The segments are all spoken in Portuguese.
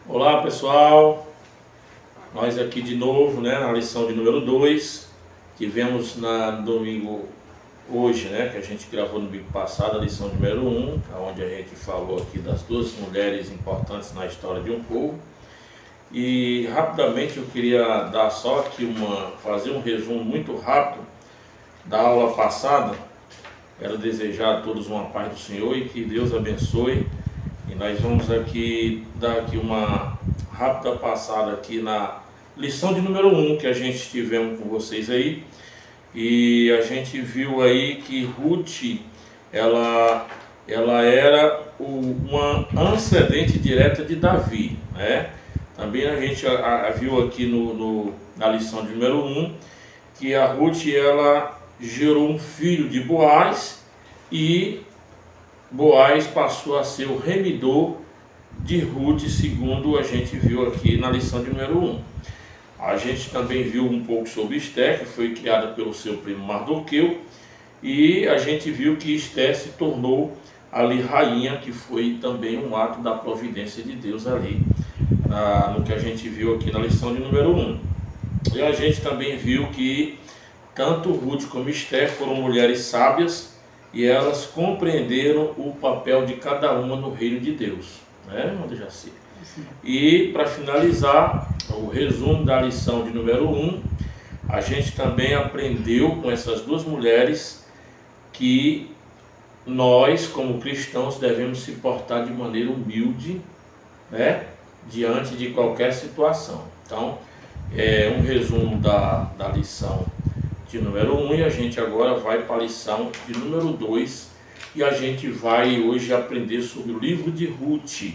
Olá pessoal, nós aqui de novo, na lição de número 2, tivemos no domingo hoje, que a gente gravou no domingo passado, a lição número 1, onde a gente falou aqui das duas mulheres importantes na história de um povo. E rapidamente eu queria dar só aqui fazer um resumo muito rápido da aula passada. Quero desejar a todos uma paz do Senhor e que Deus abençoe. E nós vamos aqui dar aqui uma rápida passada aqui na lição de número 1 que a gente tivemos com vocês aí. E a gente viu aí que Ruth, ela era uma ascendente direta de Davi, Também a gente viu aqui na lição de número 1 que a Ruth, ela gerou um filho de Boaz, e Boaz passou a ser o remidor de Ruth, segundo a gente viu aqui na lição de número 1. A gente também viu um pouco sobre Esther, que foi criada pelo seu primo Mardoqueu, e a gente viu que Esther se tornou ali rainha, que foi também um ato da providência de Deus ali, no que a gente viu aqui na lição de número 1. E a gente também viu que tanto Ruth como Esther foram mulheres sábias, e elas compreenderam o papel de cada uma no reino de Deus, irmão Dejaci? E para finalizar o resumo da lição de número 1, a gente também aprendeu com essas duas mulheres que nós, como cristãos, devemos se portar de maneira humilde, diante de qualquer situação. Então, é um resumo da lição de número 1, e a gente agora vai para a lição de número 2, e a gente vai hoje aprender sobre o livro de Ruth,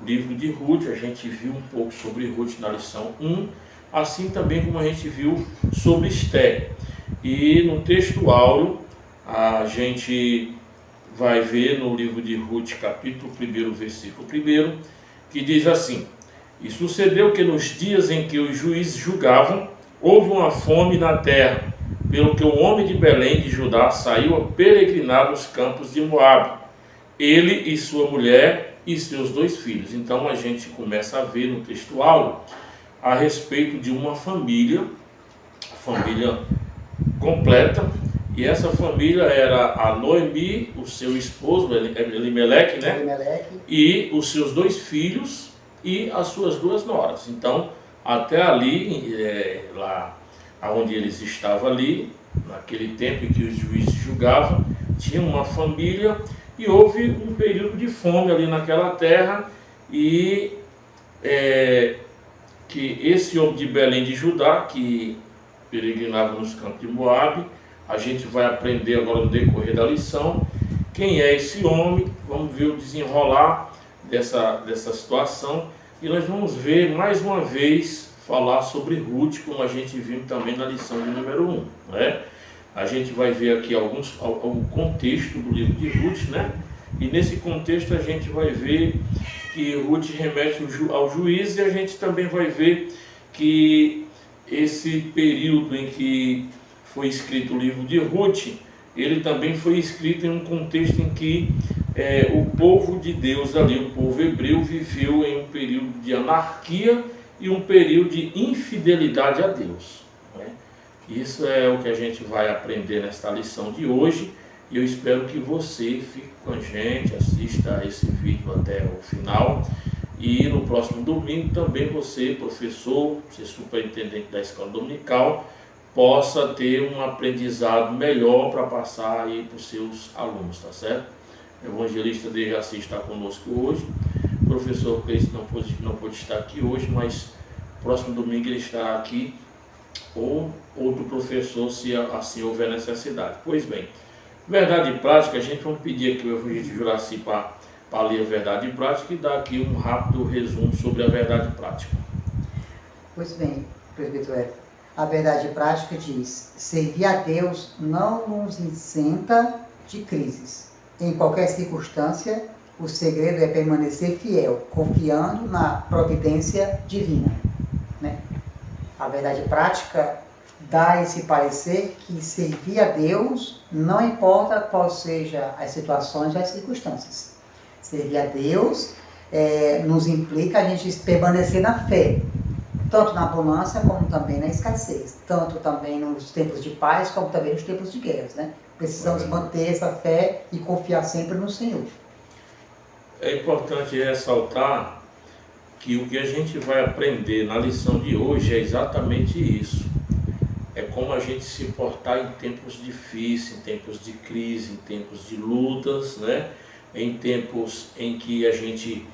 O livro de Ruth, a gente viu um pouco sobre Ruth na lição 1, assim também como a gente viu sobre Esther. E no texto áureo, a gente vai ver no livro de Ruth, capítulo 1, versículo 1, que diz assim: E sucedeu que nos dias em que os juízes julgavam, houve uma fome na terra, pelo que o homem de Belém de Judá saiu a peregrinar nos campos de Moabe, ele e sua mulher e seus 2 filhos. Então a gente começa a ver no texto áureo a respeito de uma família completa, e essa família era a Noemi, o seu esposo Elimeleque, e os seus 2 filhos e as suas 2 noras. Então, até ali, lá onde eles estavam ali, naquele tempo em que os juízes julgavam, tinha uma família, e houve um período de fome ali naquela terra, e que esse homem de Belém de Judá, que peregrinava nos campos de Moabe, a gente vai aprender agora no decorrer da lição quem é esse homem. Vamos ver o desenrolar dessa situação, e nós vamos ver mais uma vez falar sobre Ruth, como a gente viu também na lição de número 1, A gente vai ver aqui algum contexto do livro de Ruth, E nesse contexto a gente vai ver que Ruth remete ao juiz, e a gente também vai ver que esse período em que foi escrito o livro de Ruth, ele também foi escrito em um contexto em que o povo de Deus ali, o povo hebreu, viveu em um período de anarquia e um período de infidelidade a Deus. Isso é o que a gente vai aprender nesta lição de hoje, e eu espero que você fique com a gente, assista esse vídeo até o final, e no próximo domingo também você, professor, você superintendente da escola dominical, possa ter um aprendizado melhor para passar aí para os seus alunos, tá certo? O evangelista Dejaci está conosco hoje, o professor Cleiton não pôde estar aqui hoje, mas próximo domingo ele estará aqui, ou outro professor, se assim houver necessidade. Pois bem, verdade e prática, a gente vai pedir aqui o evangelista Juraci para ler a verdade e prática, e dar aqui um rápido resumo sobre a verdade e prática. Pois bem, presbítero Hélio, a verdade e prática diz: servir a Deus não nos isenta de crises. Em qualquer circunstância, o segredo é permanecer fiel, confiando na providência divina. A verdade prática dá esse parecer que servir a Deus não importa qual seja as situações e as circunstâncias. Servir a Deus nos implica a gente permanecer na fé, tanto na abundância como também na escassez, tanto também nos tempos de paz como também nos tempos de guerras, né? Precisamos manter essa fé e confiar sempre no Senhor. É importante ressaltar que o que a gente vai aprender na lição de hoje é exatamente isso. É como a gente se portar em tempos difíceis, em tempos de crise, em tempos de lutas, né? Em tempos em que a gente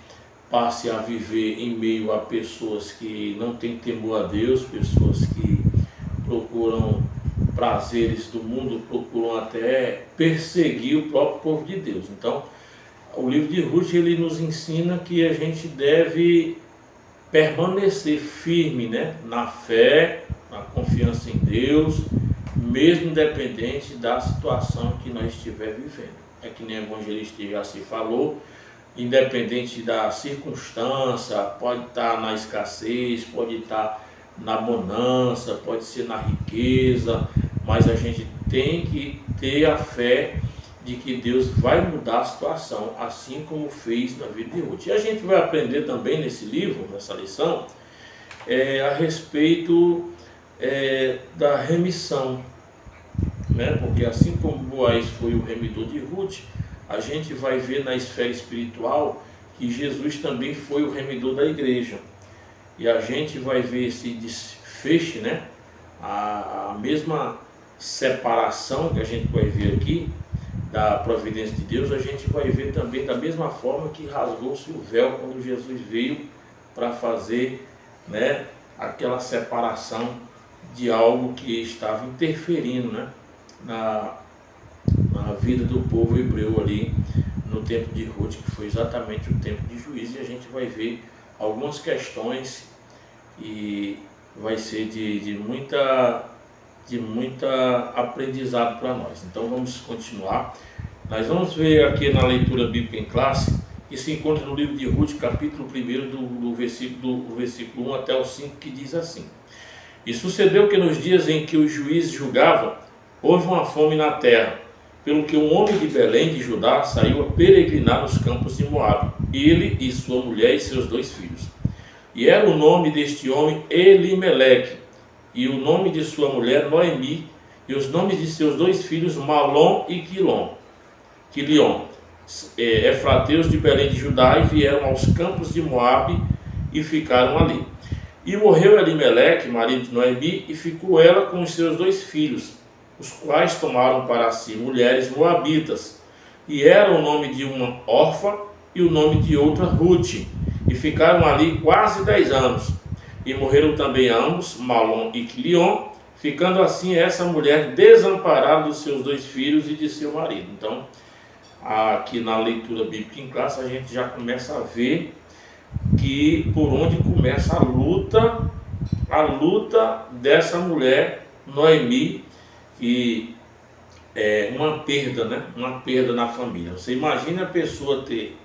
passe a viver em meio a pessoas que não têm temor a Deus, pessoas que procuram prazeres do mundo, procuram até perseguir o próprio povo de Deus. Então, o livro de Ruth, ele nos ensina que a gente deve permanecer firme, né, na fé, na confiança em Deus, mesmo independente da situação que nós estiver vivendo. É que nem o evangelista já se falou, independente da circunstância, pode estar na escassez, pode estar na bonança, pode ser na riqueza, mas a gente tem que ter a fé de que Deus vai mudar a situação, assim como fez na vida de Ruth. E a gente vai aprender também nesse livro, nessa lição, a respeito da remissão, né? Porque assim como Boaz foi o remidor de Ruth, a gente vai ver na esfera espiritual que Jesus também foi o remidor da igreja. E a gente vai ver esse desfecho, né? A mesma separação que a gente vai ver aqui da providência de Deus, a gente vai ver também da mesma forma que rasgou-se o véu quando Jesus veio para fazer, né, aquela separação de algo que estava interferindo, né, na vida do povo hebreu ali no tempo de Ruth, que foi exatamente o tempo de juízo. E a gente vai ver algumas questões e vai ser de muita aprendizado para nós. Então vamos continuar. Nós vamos ver aqui na leitura bíblica em classe, que se encontra no livro de Ruth, capítulo 1, do versículo 1 até o 5, que diz assim: E sucedeu que nos dias em que os juízes julgavam, houve uma fome na terra, pelo que um homem de Belém de Judá saiu a peregrinar nos campos de Moabe, ele e sua mulher e seus 2 filhos. E era o nome deste homem Elimeleque, e o nome de sua mulher Noemi, e os nomes de seus 2 filhos Malom e Quilion, efrateus de Belém de Judá, e vieram aos campos de Moabe e ficaram ali. E morreu Elimeleque, marido de Noemi, e ficou ela com os seus 2 filhos, os quais tomaram para si mulheres moabitas, e era o nome de uma Orfa e o nome de outra Ruth, e ficaram ali quase 10 anos. E morreram também ambos, Malom e Quilion, ficando assim essa mulher desamparada dos seus 2 filhos e de seu marido. Então, aqui na leitura bíblica em classe, a gente já começa a ver que por onde começa a luta dessa mulher, Noemi, que é uma perda, né? Uma perda na família. Você imagina a pessoa ter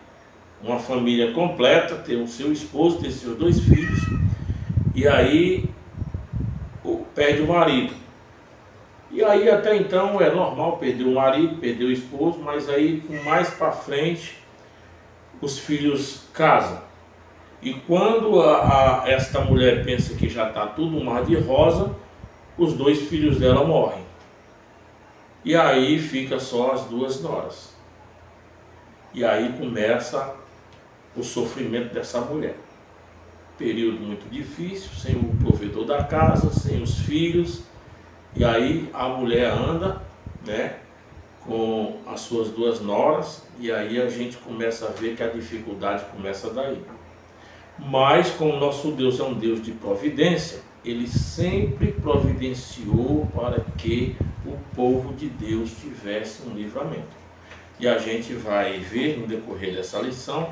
uma família completa, ter o seu esposo, ter seus 2 filhos, e aí perde o marido. E aí até então é normal perder o marido, perder o esposo, mas aí mais para frente os filhos casam. E quando esta mulher pensa que já está tudo um mar de rosa, os 2 filhos dela morrem. E aí fica só as 2 noras. E aí começa o sofrimento dessa mulher. Período muito difícil, sem o provedor da casa, sem os filhos. E aí a mulher anda, né, com as suas 2 noras, e aí a gente começa a ver que a dificuldade começa daí. Mas como nosso Deus é um Deus de providência, Ele sempre providenciou para que o povo de Deus tivesse um livramento. E a gente vai ver no decorrer dessa lição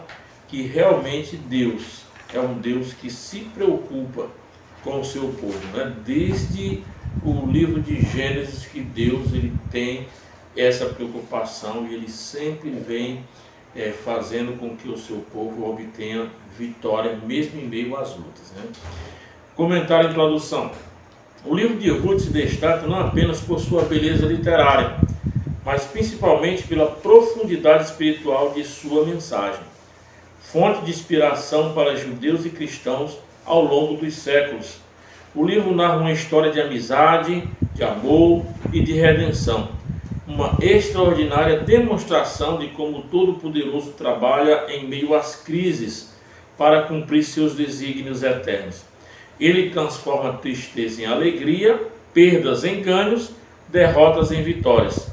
que realmente Deus é um Deus que se preocupa com o seu povo, né? Desde o livro de Gênesis que Deus ele tem essa preocupação e Ele sempre vem fazendo com que o seu povo obtenha vitória mesmo em meio às lutas, né? Comentário e introdução. O livro de Ruth se destaca não apenas por sua beleza literária, mas principalmente pela profundidade espiritual de sua mensagem, fonte de inspiração para judeus e cristãos ao longo dos séculos. O livro narra uma história de amizade, de amor e de redenção, uma extraordinária demonstração de como o Todo-Poderoso trabalha em meio às crises para cumprir seus desígnios eternos. Ele transforma tristeza em alegria, perdas em ganhos, derrotas em vitórias.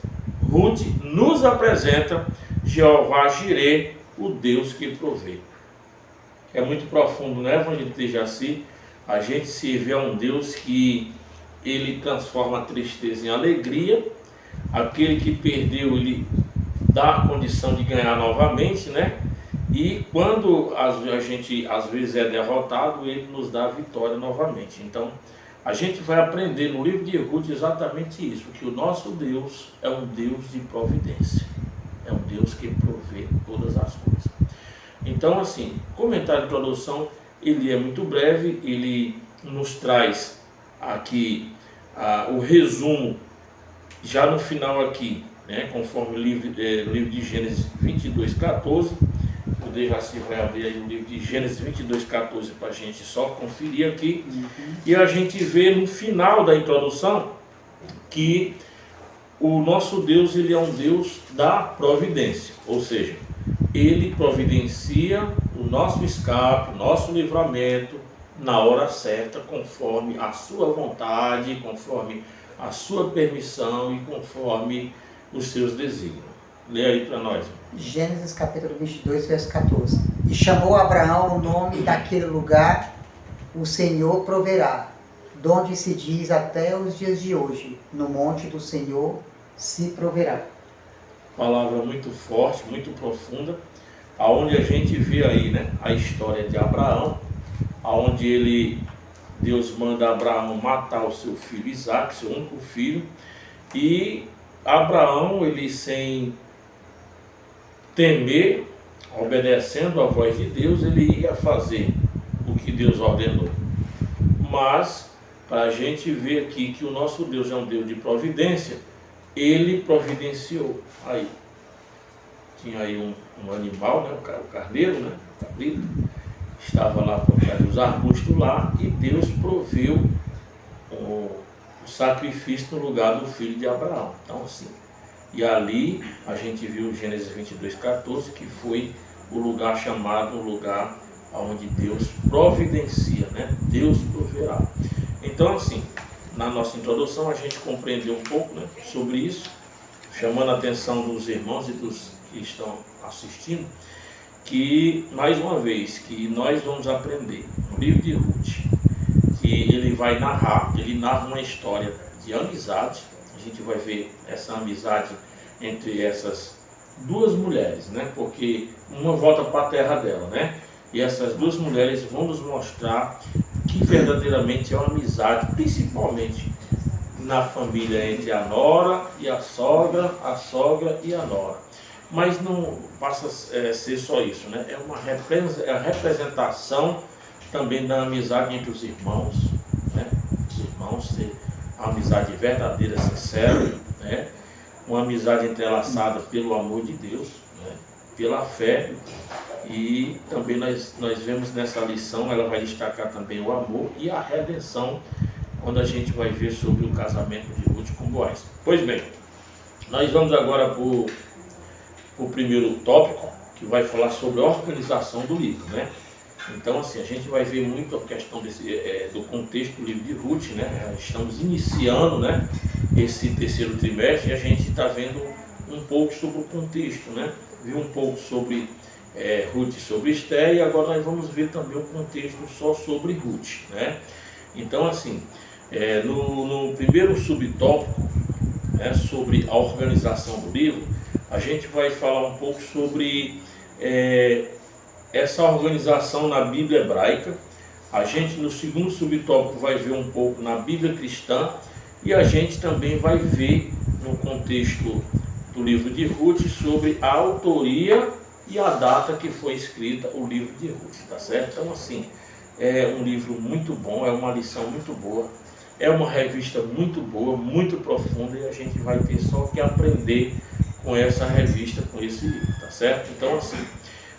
Ruth nos apresenta Jeová Jireh, o Deus que provê. É muito profundo, né, Evangelista Jaci? A gente se vê a um Deus que ele transforma a tristeza em alegria, aquele que perdeu, ele dá a condição de ganhar novamente, né? E quando a gente às vezes é derrotado, ele nos dá a vitória novamente. Então, a gente vai aprender no livro de Ruth exatamente isso, que o nosso Deus é um Deus de providência, é um Deus que provê todas as coisas. Então, assim, comentário de introdução, ele é muito breve, ele nos traz aqui o resumo, já no final aqui, né, conforme o livro de Gênesis 22:14, o Dejaci vai abrir aí o livro de Gênesis 22:14 para a gente só conferir aqui, e a gente vê no final da introdução que o nosso Deus, ele é um Deus da providência, ou seja, ele providencia o nosso escape, o nosso livramento na hora certa, conforme a sua vontade, conforme a sua permissão e conforme os seus desígnios. Lê aí para nós. Gênesis capítulo 22, verso 14. E chamou Abraão o nome daquele lugar, o Senhor proverá, donde se diz até os dias de hoje, no monte do Senhor se proverá. Palavra muito forte, muito profunda, aonde a gente vê aí, né, a história de Abraão, aonde Deus manda Abraão matar o seu filho Isaque, seu único filho, e Abraão, ele sem temer, obedecendo a voz de Deus, ele ia fazer o que Deus ordenou. Mas, para a gente ver aqui que o nosso Deus é um Deus de providência, ele providenciou. Aí, tinha aí um animal, né, o carneiro, né, o cabrito, estava lá por trás dos arbustos lá, e Deus proveu o sacrifício no lugar do filho de Abraão. Então, assim, e ali a gente viu Gênesis 22:14, que foi o lugar chamado, o lugar onde Deus providencia, né? Deus proverá. Então, assim, na nossa introdução a gente compreendeu um pouco, né, sobre isso, chamando a atenção dos irmãos e dos que estão assistindo, que, mais uma vez, que nós vamos aprender no livro de Ruth, que ele narra uma história de amizade. A gente vai ver essa amizade entre essas duas mulheres, né? Porque uma volta para a terra dela, né? E essas duas mulheres vão nos mostrar que verdadeiramente é uma amizade, principalmente na família entre a nora e a sogra e a nora. Mas não passa a ser só isso, né? É uma representação também da amizade entre os irmãos, né? Os irmãos ter uma amizade verdadeira, sincera, né? Uma amizade entrelaçada pelo amor de Deus, né? Pela fé. E também nós vemos nessa lição, ela vai destacar também o amor e a redenção, quando a gente vai ver sobre o casamento de Ruth com Boaz. Pois bem, nós vamos agora para o primeiro tópico, que vai falar sobre a organização do livro, né? Então, assim, a gente vai ver muito a questão do contexto do livro de Ruth, né? Estamos iniciando, né, esse terceiro trimestre, e a gente está vendo um pouco sobre o contexto, né? Viu um pouco sobre Ruth, sobre Esther, e agora nós vamos ver também o contexto só sobre Ruth, né? Então, assim, no primeiro subtópico, né, sobre a organização do livro, a gente vai falar um pouco sobre essa organização na Bíblia hebraica. A gente, no segundo subtópico, vai ver um pouco na Bíblia cristã, e a gente também vai ver no contexto do livro de Ruth sobre a autoria e a data que foi escrita o livro de Ruth, tá certo? Então, assim, é um livro muito bom, é uma lição muito boa, é uma revista muito boa, muito profunda, e a gente vai ter só que aprender com essa revista, com esse livro, tá certo? Então, assim,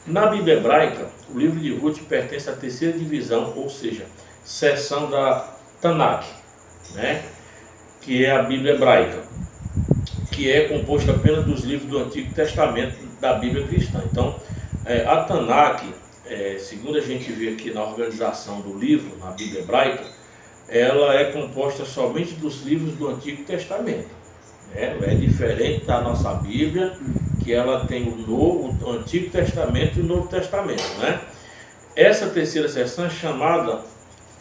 na Bíblia hebraica, o livro de Ruth pertence à terceira divisão, ou seja, seção da Tanakh, né? Que é a Bíblia hebraica, que é composta apenas dos livros do Antigo Testamento da Bíblia cristã. Então, a Tanakh, segundo a gente vê aqui na organização do livro, na Bíblia hebraica, ela é composta somente dos livros do Antigo Testamento. Ela é diferente da nossa Bíblia, que ela tem o Antigo Testamento e o Novo Testamento, né? Essa terceira seção é chamada,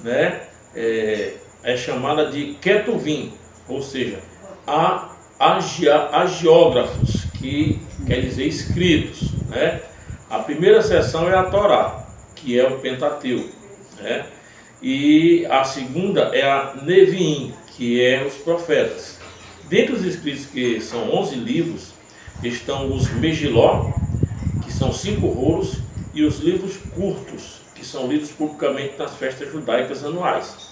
né, é chamada de Ketuvim, ou seja, agiógrafos, que quer dizer escritos, né? A primeira seção é a Torá, que é o Pentateuco, né? E a segunda é a Neviim, que é os profetas. Dentre os escritos, que são 11 livros, estão os Megiló, que são 5 rolos, e os livros curtos, que são lidos publicamente nas festas judaicas anuais.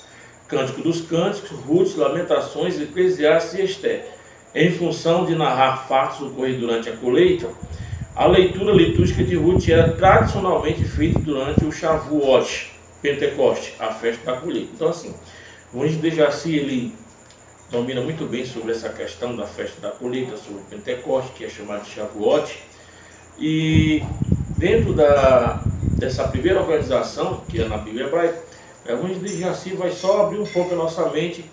Cântico dos Cânticos, Ruth, Lamentações, Eclesiastes e Esté. Em função de narrar fatos ocorridos durante a colheita, a leitura litúrgica de Ruth era tradicionalmente feita durante o Shavuot, Pentecoste, a festa da colheita. Então, assim, o anjo de Jaci, ele domina muito bem sobre essa questão da festa da colheita, sobre o Pentecoste, que é chamado de Shavuot. E dentro dessa primeira organização, que é na Bíblia hebraica, o anjo de Jaci vai só abrir um pouco a nossa mente,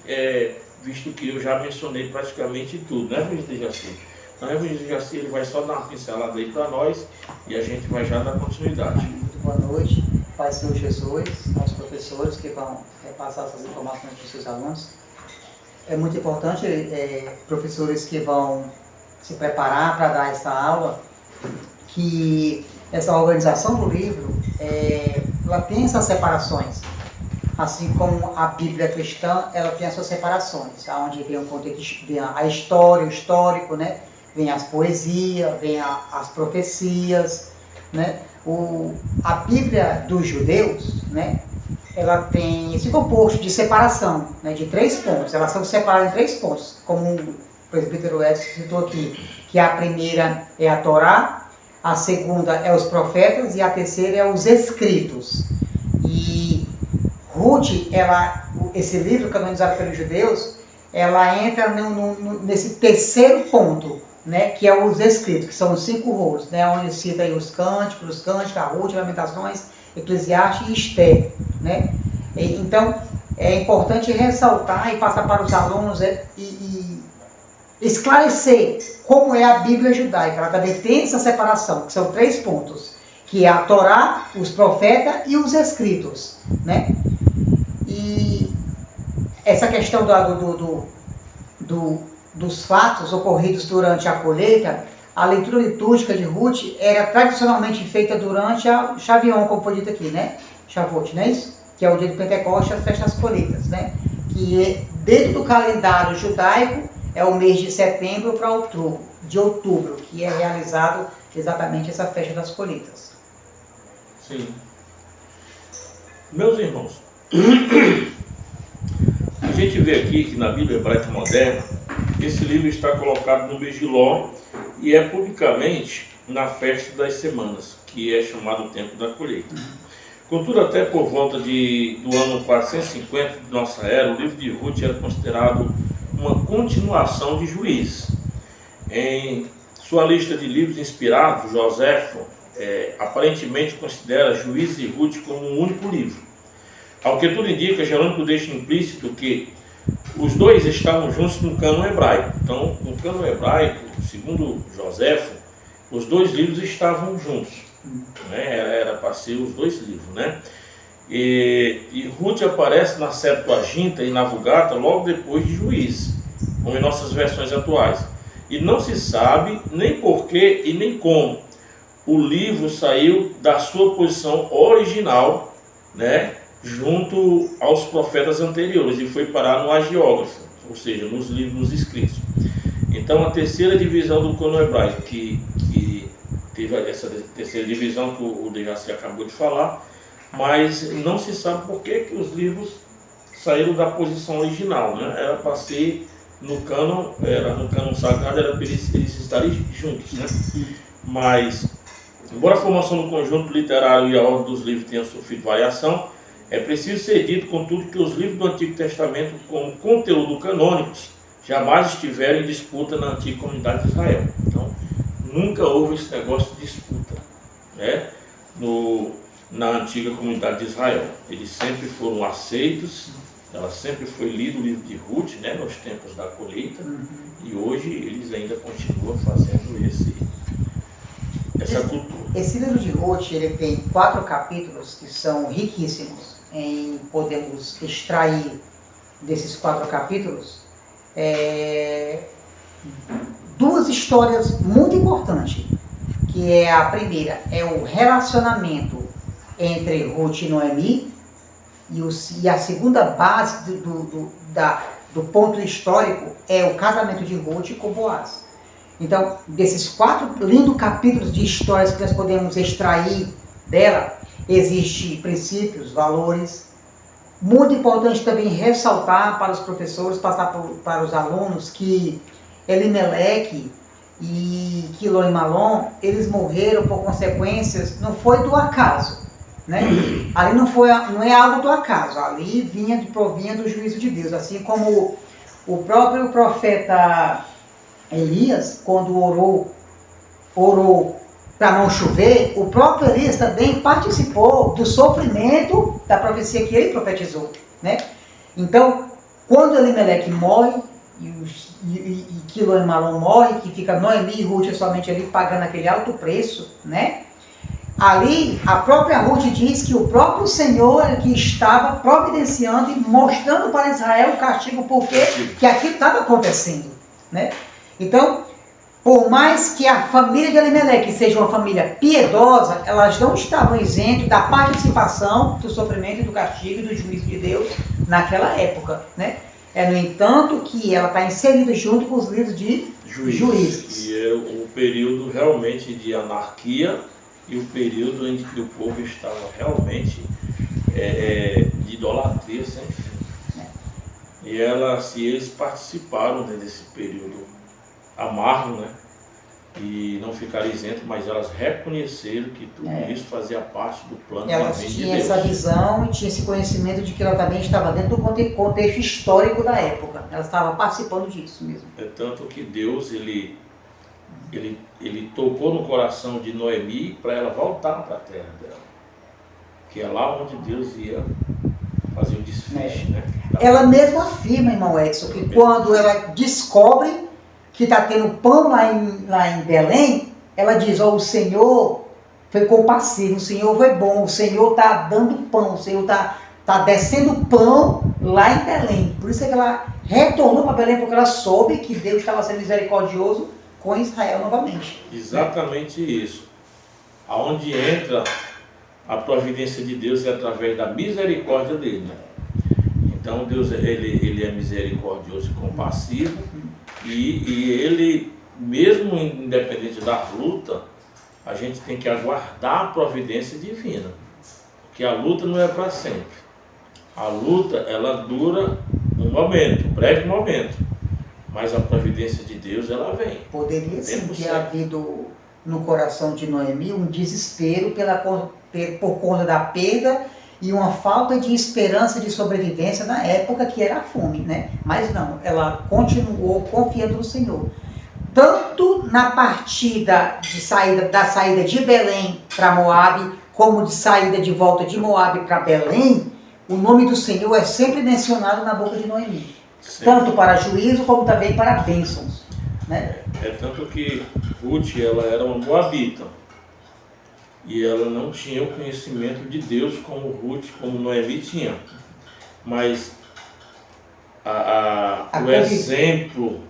visto que eu já mencionei praticamente tudo, né, anjo de Jaci? Então, o anjo de Jaci, ele vai só dar uma pincelada aí para nós e a gente vai já dar continuidade. Muito boa noite, Pai Senhor Jesus, nossos professores que vão repassar essas informações para os seus alunos. É muito importante, professores que vão se preparar para dar essa aula, que essa organização do livro, ela tem essas separações. Assim como a Bíblia cristã, ela tem as suas separações, onde vem o contexto, vem a história, o histórico, né? Vem as poesias, vem as profecias, né? A Bíblia dos judeus, né? Ela tem esse composto de separação, né? De 3 pontos. Elas são separadas em 3 pontos, como o presbítero Edson citou aqui, que a primeira é a Torá, a segunda é os profetas e a terceira é os escritos. E Ruth, esse livro canonizado pelos judeus, ela entra nesse terceiro ponto, né, que é os escritos, que são os 5 rolos, né, onde cita aí os cânticos, a Ruth, Lamentações, Eclesiastes e Esté, né? Então, é importante ressaltar e passar para os alunos e esclarecer como é a Bíblia judaica. Ela também tem essa separação, que são 3 pontos, que é a Torá, os profetas e os escritos, né? E essa questão dos fatos ocorridos durante a colheita, a leitura litúrgica de Ruth era tradicionalmente feita durante a Shavuot, como foi dito aqui, né? Shavuot, não é isso? Que é o dia do Pentecoste, as festas das colheitas, né? Que dentro do calendário judaico é o mês de setembro para outubro, que é realizado exatamente essa festa das colheitas. Sim. Meus irmãos, a gente vê aqui que na Bíblia hebraica moderna, esse livro está colocado no Megiló e é publicamente na festa das semanas, que é chamado o tempo da colheita. Contudo, até por volta do ano 450 de nossa era, o livro de Ruth era considerado uma continuação de Juízes. Em sua lista de livros inspirados, Joséfo aparentemente considera Juízes e Ruth como um único livro. Ao que tudo indica, Jerônimo deixa implícito que os dois estavam juntos no cânon hebraico. Então, no cânon hebraico, segundo Joséfo, os 2 livros estavam juntos, né? Era para ser os 2 livros, né? E Ruth aparece na Septuaginta e na Vulgata logo depois de Juízes, como em nossas versões atuais. E não se sabe nem porquê e nem como o livro saiu da sua posição original, né, junto aos profetas anteriores e foi parar no agiógrafo, ou seja, nos livros escritos. Então, a terceira divisão do cânon hebraico, que teve essa terceira divisão que o Dejaci acabou de falar, mas não se sabe por que os livros saíram da posição original, né? Era para ser no cânon sagrado, era para eles estarem juntos, né? Mas, embora a formação do conjunto literário e a ordem dos livros tenham sofrido variação, é preciso ser dito, contudo, que os livros do Antigo Testamento, como conteúdo canônicos, jamais estiveram em disputa na antiga comunidade de Israel. Então, nunca houve esse negócio de disputa, né? Na antiga comunidade de Israel. Eles sempre foram aceitos, ela sempre foi lido o livro de Ruth, né, nos tempos da colheita, e hoje eles ainda continuam fazendo essa cultura. Esse livro de Ruth, ele tem 4 capítulos que são riquíssimos. Podemos extrair desses 4 capítulos 2 histórias muito importantes, que é a primeira, é o relacionamento entre Ruth e Noemi, e a segunda base do ponto histórico é o casamento de Ruth com Boaz. Então, desses 4 lindos capítulos de histórias que nós podemos extrair dela, existem princípios, valores. Muito importante também ressaltar para os professores, passar para os alunos, que Elimeleque e Quilom e Malom, eles morreram por consequências, não foi do acaso, né? Ali não é algo do acaso, ali provinha do juízo de Deus, assim como o próprio profeta Elias, quando orou para não chover, o próprio Elias também participou do sofrimento da profecia que ele profetizou, né? Então, quando Elimeleque morre e Quilom e Malom morre, que fica Noemi e Ruth somente ali pagando aquele alto preço, né? Ali, a própria Ruth diz que o próprio Senhor era que estava providenciando e mostrando para Israel o castigo, porque que aquilo estava acontecendo, né? Então, por mais que a família de Elimeleque seja uma família piedosa, elas não estavam isentas da participação do sofrimento e do castigo e do juízo de Deus naquela época, né? No entanto, que ela está inserida junto com os livros de Juízes. E é o período realmente de anarquia e o período em que o povo estava realmente de idolatria sem fim. E eles participaram desse período amargo, né? E não ficaram isentos, mas elas reconheceram que tudo isso fazia parte do plano da mente de Deus. Elas tinham essa visão e tinham esse conhecimento de que ela também estava dentro do contexto histórico da época. Ela estava participando disso mesmo. É tanto que Deus, ele tocou no coração de Noemi para ela voltar para a terra dela. Que é lá onde Deus ia fazer o desfecho, né? Ela mesma afirma, irmão Edson, que quando ela descobre que está tendo pão lá em Belém, ela diz, o Senhor foi compassivo, o Senhor foi bom, o Senhor está dando pão, o Senhor está descendo pão lá em Belém. Por isso é que ela retornou para Belém, porque ela soube que Deus estava sendo misericordioso com Israel novamente. Exatamente isso. Aonde entra a providência de Deus é através da misericórdia dele, né? Então Deus ele é misericordioso e compassivo, e ele, mesmo independente da luta, a gente tem que aguardar a providência divina, porque a luta não é para sempre. A luta, ela dura um momento, um breve momento, mas a providência de Deus, ela vem. Poderia sim ter havido no coração de Noemi um desespero por conta da perda e uma falta de esperança de sobrevivência na época, que era a fome, né? Mas não, ela continuou confiando no Senhor. Tanto na partida da saída de Belém para Moabe, como de saída de volta de Moabe para Belém, o nome do Senhor é sempre mencionado na boca de Noemi. Sim. Tanto para juízo como também para bênçãos, né? Tanto que Ruth, ela era uma moabita. E ela não tinha o conhecimento de Deus como Ruth, como Noemi tinha. Mas o exemplo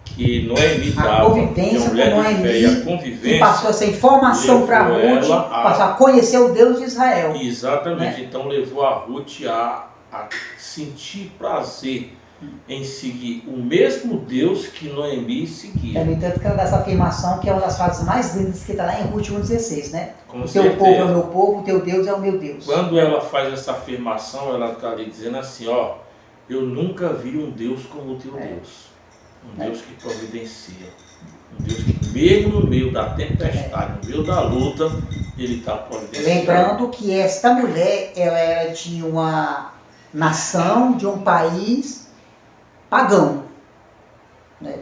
que Noemi dava, que a mulher de fé e a convivência, que passou essa informação para Ruth, passou a conhecer o Deus de Israel. Exatamente, né? Então levou a Ruth a sentir prazer em seguir o mesmo Deus que Noemi seguia. No entanto, quero dar essa afirmação, que é uma das frases mais lindas que está lá em Ruth 1,16, né? Com o teu certeza. povo é o meu povo, o teu Deus é o meu Deus. Quando ela faz essa afirmação, ela está ali dizendo assim, ó, eu nunca vi um Deus como o teu Deus. Um Deus que providencia. Um Deus que mesmo no meio da tempestade, no meio da luta, ele está providenciando. Lembrando que esta mulher, ela era de uma nação, de um país pagão, né?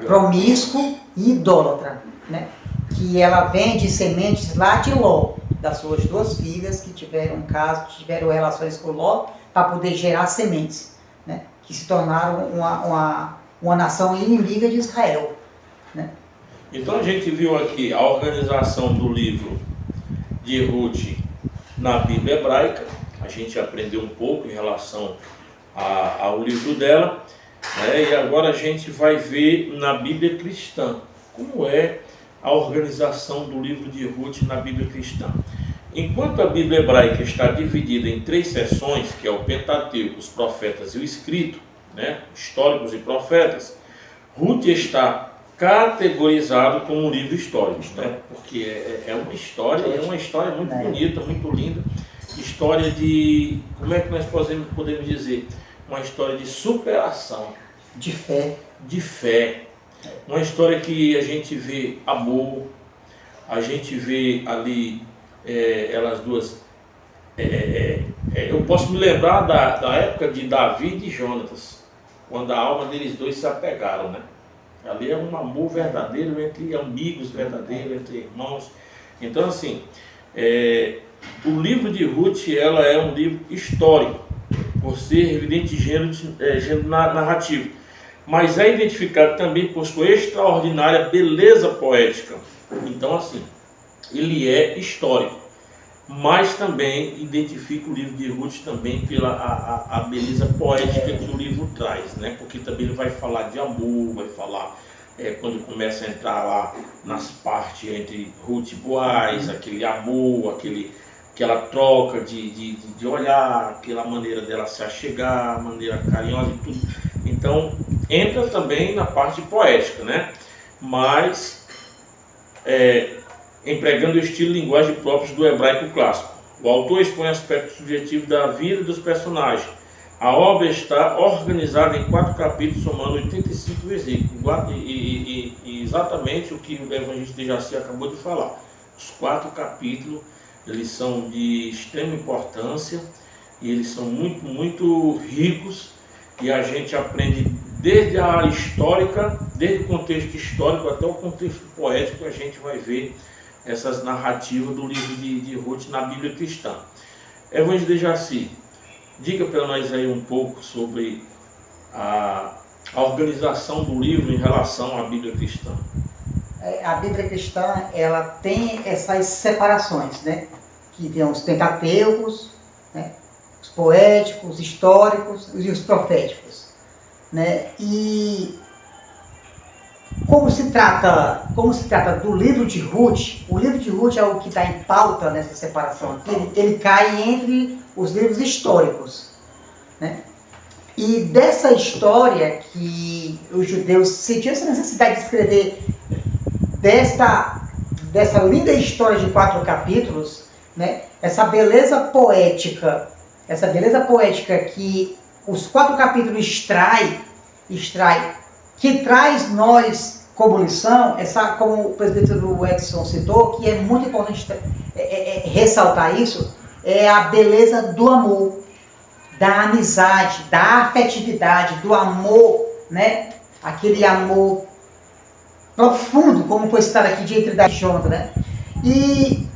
Promíscuo e idólatra, né? Que ela vem de sementes lá de Ló, das suas duas filhas que tiveram relações com Ló para poder gerar sementes, né? Que se tornaram uma nação inimiga de Israel, né? Então a gente viu aqui a organização do livro de Ruth na Bíblia hebraica. A gente aprendeu um pouco em relação ao livro dela, né? E agora a gente vai ver na Bíblia cristã como é a organização do livro de Ruth na Bíblia cristã. Enquanto a Bíblia hebraica está dividida em 3 seções, que é o Pentateuco, os profetas e o escrito, né? Históricos e profetas, Ruth está categorizado como um livro histórico, né? Porque é uma história muito bonita, muito linda, história de, como é que nós podemos dizer, uma história de superação, de fé, uma história que a gente vê amor, a gente vê ali elas duas, eu posso me lembrar da época de Davi e de Jonatas, quando a alma deles dois se apegaram, né? Ali é um amor verdadeiro entre amigos verdadeiros, entre irmãos. Então, assim, o livro de Ruth, ela é um livro histórico, por ser evidente gênero narrativo, mas é identificado também por sua extraordinária beleza poética. Então, assim, ele é histórico, mas também identifica o livro de Ruth também pela a beleza poética que o livro traz, né? Porque também ele vai falar de amor, vai falar quando começa a entrar lá nas partes entre Ruth e Boaz, aquele amor, aquela troca de olhar, aquela maneira dela se achegar, a maneira carinhosa e tudo. Então entra também na parte poética, né? Mas empregando o estilo e linguagem próprios do hebraico clássico. O autor expõe aspectos subjetivos da vida dos personagens. A obra está organizada em 4 capítulos, somando 85 versículos. E exatamente o que o evangelista Dejaci acabou de falar. Os 4 capítulos, eles são de extrema importância e eles são muito, muito ricos. E a gente aprende desde a área histórica, desde o contexto histórico até o contexto poético, a gente vai ver essas narrativas do livro de Ruth na Bíblia cristã. Evangelista Dejaci, diga para nós aí um pouco sobre a organização do livro em relação à Bíblia cristã. A Bíblia cristã, ela tem essas separações, né? Que tem os pentateucos, né? Os poéticos, os históricos e os proféticos, né? E como se trata do livro de Ruth, o livro de Ruth é o que está em pauta nessa separação aqui, ele cai entre os livros históricos, né? E dessa história que os judeus sentiam essa necessidade de escrever dessa linda história de 4 capítulos, né? Essa beleza poética que os 4 capítulos extrai, que traz nós como lição, como o presbítero Edson citou, que é muito importante ressaltar isso, é a beleza do amor, da amizade, da afetividade, do amor, né? Aquele amor profundo, como foi citado aqui de entre da Jonathan, né? E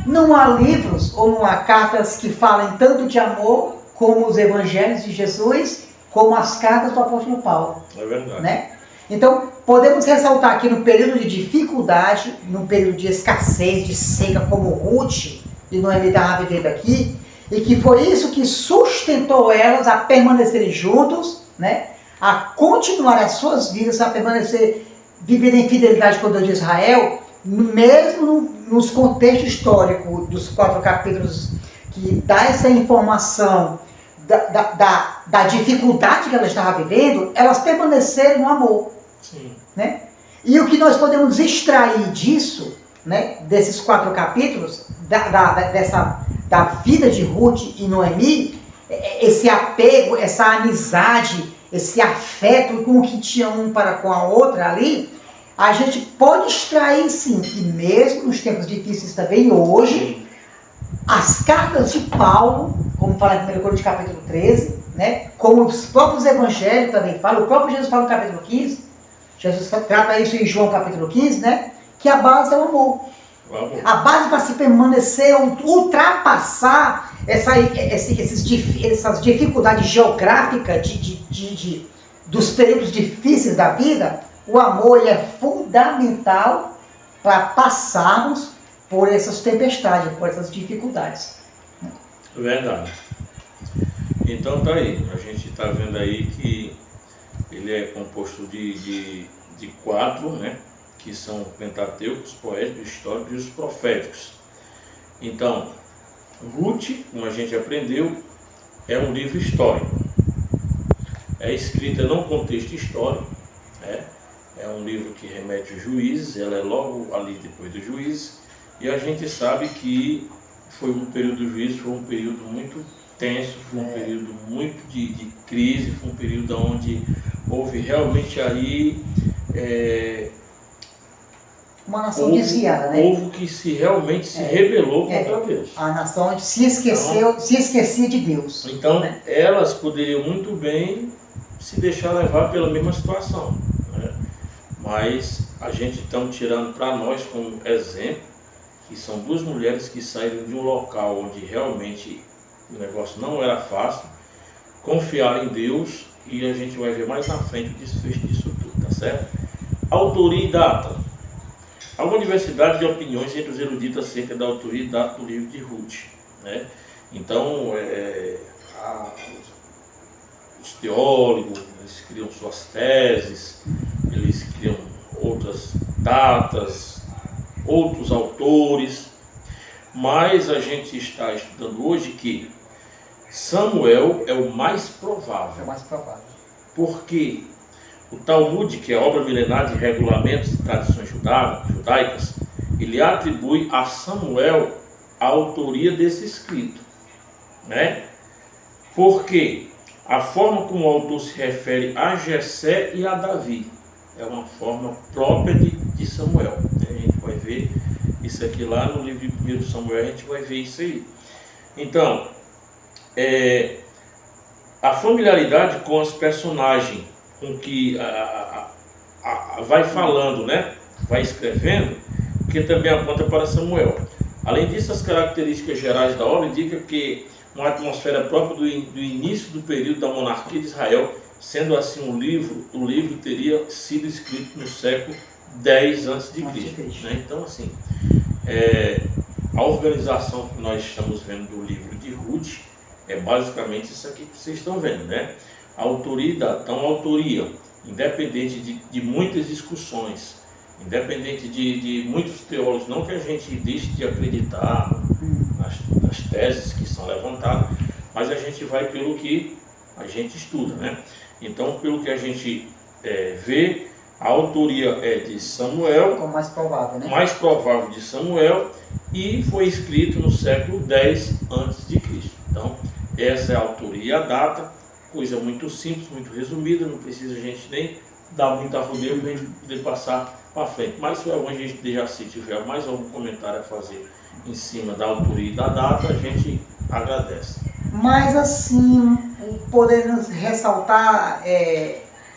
não há livros ou não há cartas que falem tanto de amor como os evangelhos de Jesus, como as cartas do apóstolo Paulo. É verdade. Né? Então, podemos ressaltar aqui no período de dificuldade, no período de escassez, de seca, como Ruth e Noemi estava vivendo aqui, e que foi isso que sustentou elas a permanecerem juntos, né? A continuar as suas vidas, a permanecer, viver em fidelidade com o Deus de Israel, mesmo nos contextos históricos dos 4 capítulos, que dá essa informação da dificuldade que elas estavam vivendo, elas permaneceram no amor. Sim. Né? E o que nós podemos extrair disso, né, desses 4 capítulos, da vida de Ruth e Noemi, esse apego, essa amizade, esse afeto com o que tinha um para com a outra ali, a gente pode extrair sim, que mesmo nos tempos difíceis também hoje, as cartas de Paulo, como fala em 1 Coríntios capítulo 13, né, como os próprios evangelhos também falam, o próprio Jesus fala no capítulo 15, Jesus trata isso em João capítulo 15, né, que a base é o amor. A base para se permanecer, ultrapassar essas dificuldades geográficas dos períodos difíceis da vida, o amor ele é fundamental para passarmos por essas tempestades, por essas dificuldades. Verdade. Então tá aí, a gente está vendo aí que ele é composto de 4, né? Que são o Pentateuco, os poéticos, os históricos e os proféticos. Então, Ruth, como a gente aprendeu, é um livro histórico. É escrita num contexto histórico, né? É um livro que remete aos Juízes, ela é logo ali depois dos Juízes, e a gente sabe que foi um período dos Juízes, foi um período muito tenso, foi um período muito de crise, foi um período onde houve realmente aí uma nação desviada, né? Povo que realmente se rebelou contra Deus. A nação se esquecia de Deus. Então, né? Elas poderiam muito bem se deixar levar pela mesma situação. Né? Mas a gente está tirando para nós como exemplo que são 2 mulheres que saíram de um local onde realmente o negócio não era fácil, confiaram em Deus, e a gente vai ver mais na frente o desfecho disso tudo, tá certo? Autoria e data. Há uma diversidade de opiniões entre os eruditos acerca da autoria e data do livro de Ruth. Né? Então, os teólogos, eles criam suas teses, eles criam outras datas, outros autores, mas a gente está estudando hoje que Samuel é o mais provável. É o mais provável. Porque o Talmud, que é a obra milenar de regulamentos e tradições judaicas, ele atribui a Samuel a autoria desse escrito. Né? Porque a forma como o autor se refere a Jessé e a Davi é uma forma própria de Samuel. A gente vai ver isso aqui lá no livro de 1 Samuel, a gente vai ver isso aí. Então, a familiaridade com os personagens, com que vai falando, né? Vai escrevendo, que também aponta para Samuel. Além disso, as características gerais da obra indicam que uma atmosfera própria do início do período da monarquia de Israel, sendo assim o livro teria sido escrito no século 10 a.C. Né? Então, assim, a organização que nós estamos vendo do livro de Ruth é basicamente isso aqui que vocês estão vendo, né? A autoria e data. Então, a autoria, independente de muitas discussões, independente de muitos teólogos, não que a gente deixe de acreditar nas teses que são levantadas, mas a gente vai pelo que a gente estuda, né? Então, pelo que a gente vê, a autoria é de Samuel, o mais provável, né? Mais provável de Samuel, e foi escrito no século 10 a.C. Então, essa é a autoria e a data, coisa muito simples, muito resumida, não precisa a gente nem dar muita rodeio para a gente poder passar para frente. Mas se algum a gente já, se tiver mais algum comentário a fazer em cima da autoria e da data, a gente agradece. Mas assim, podemos ressaltar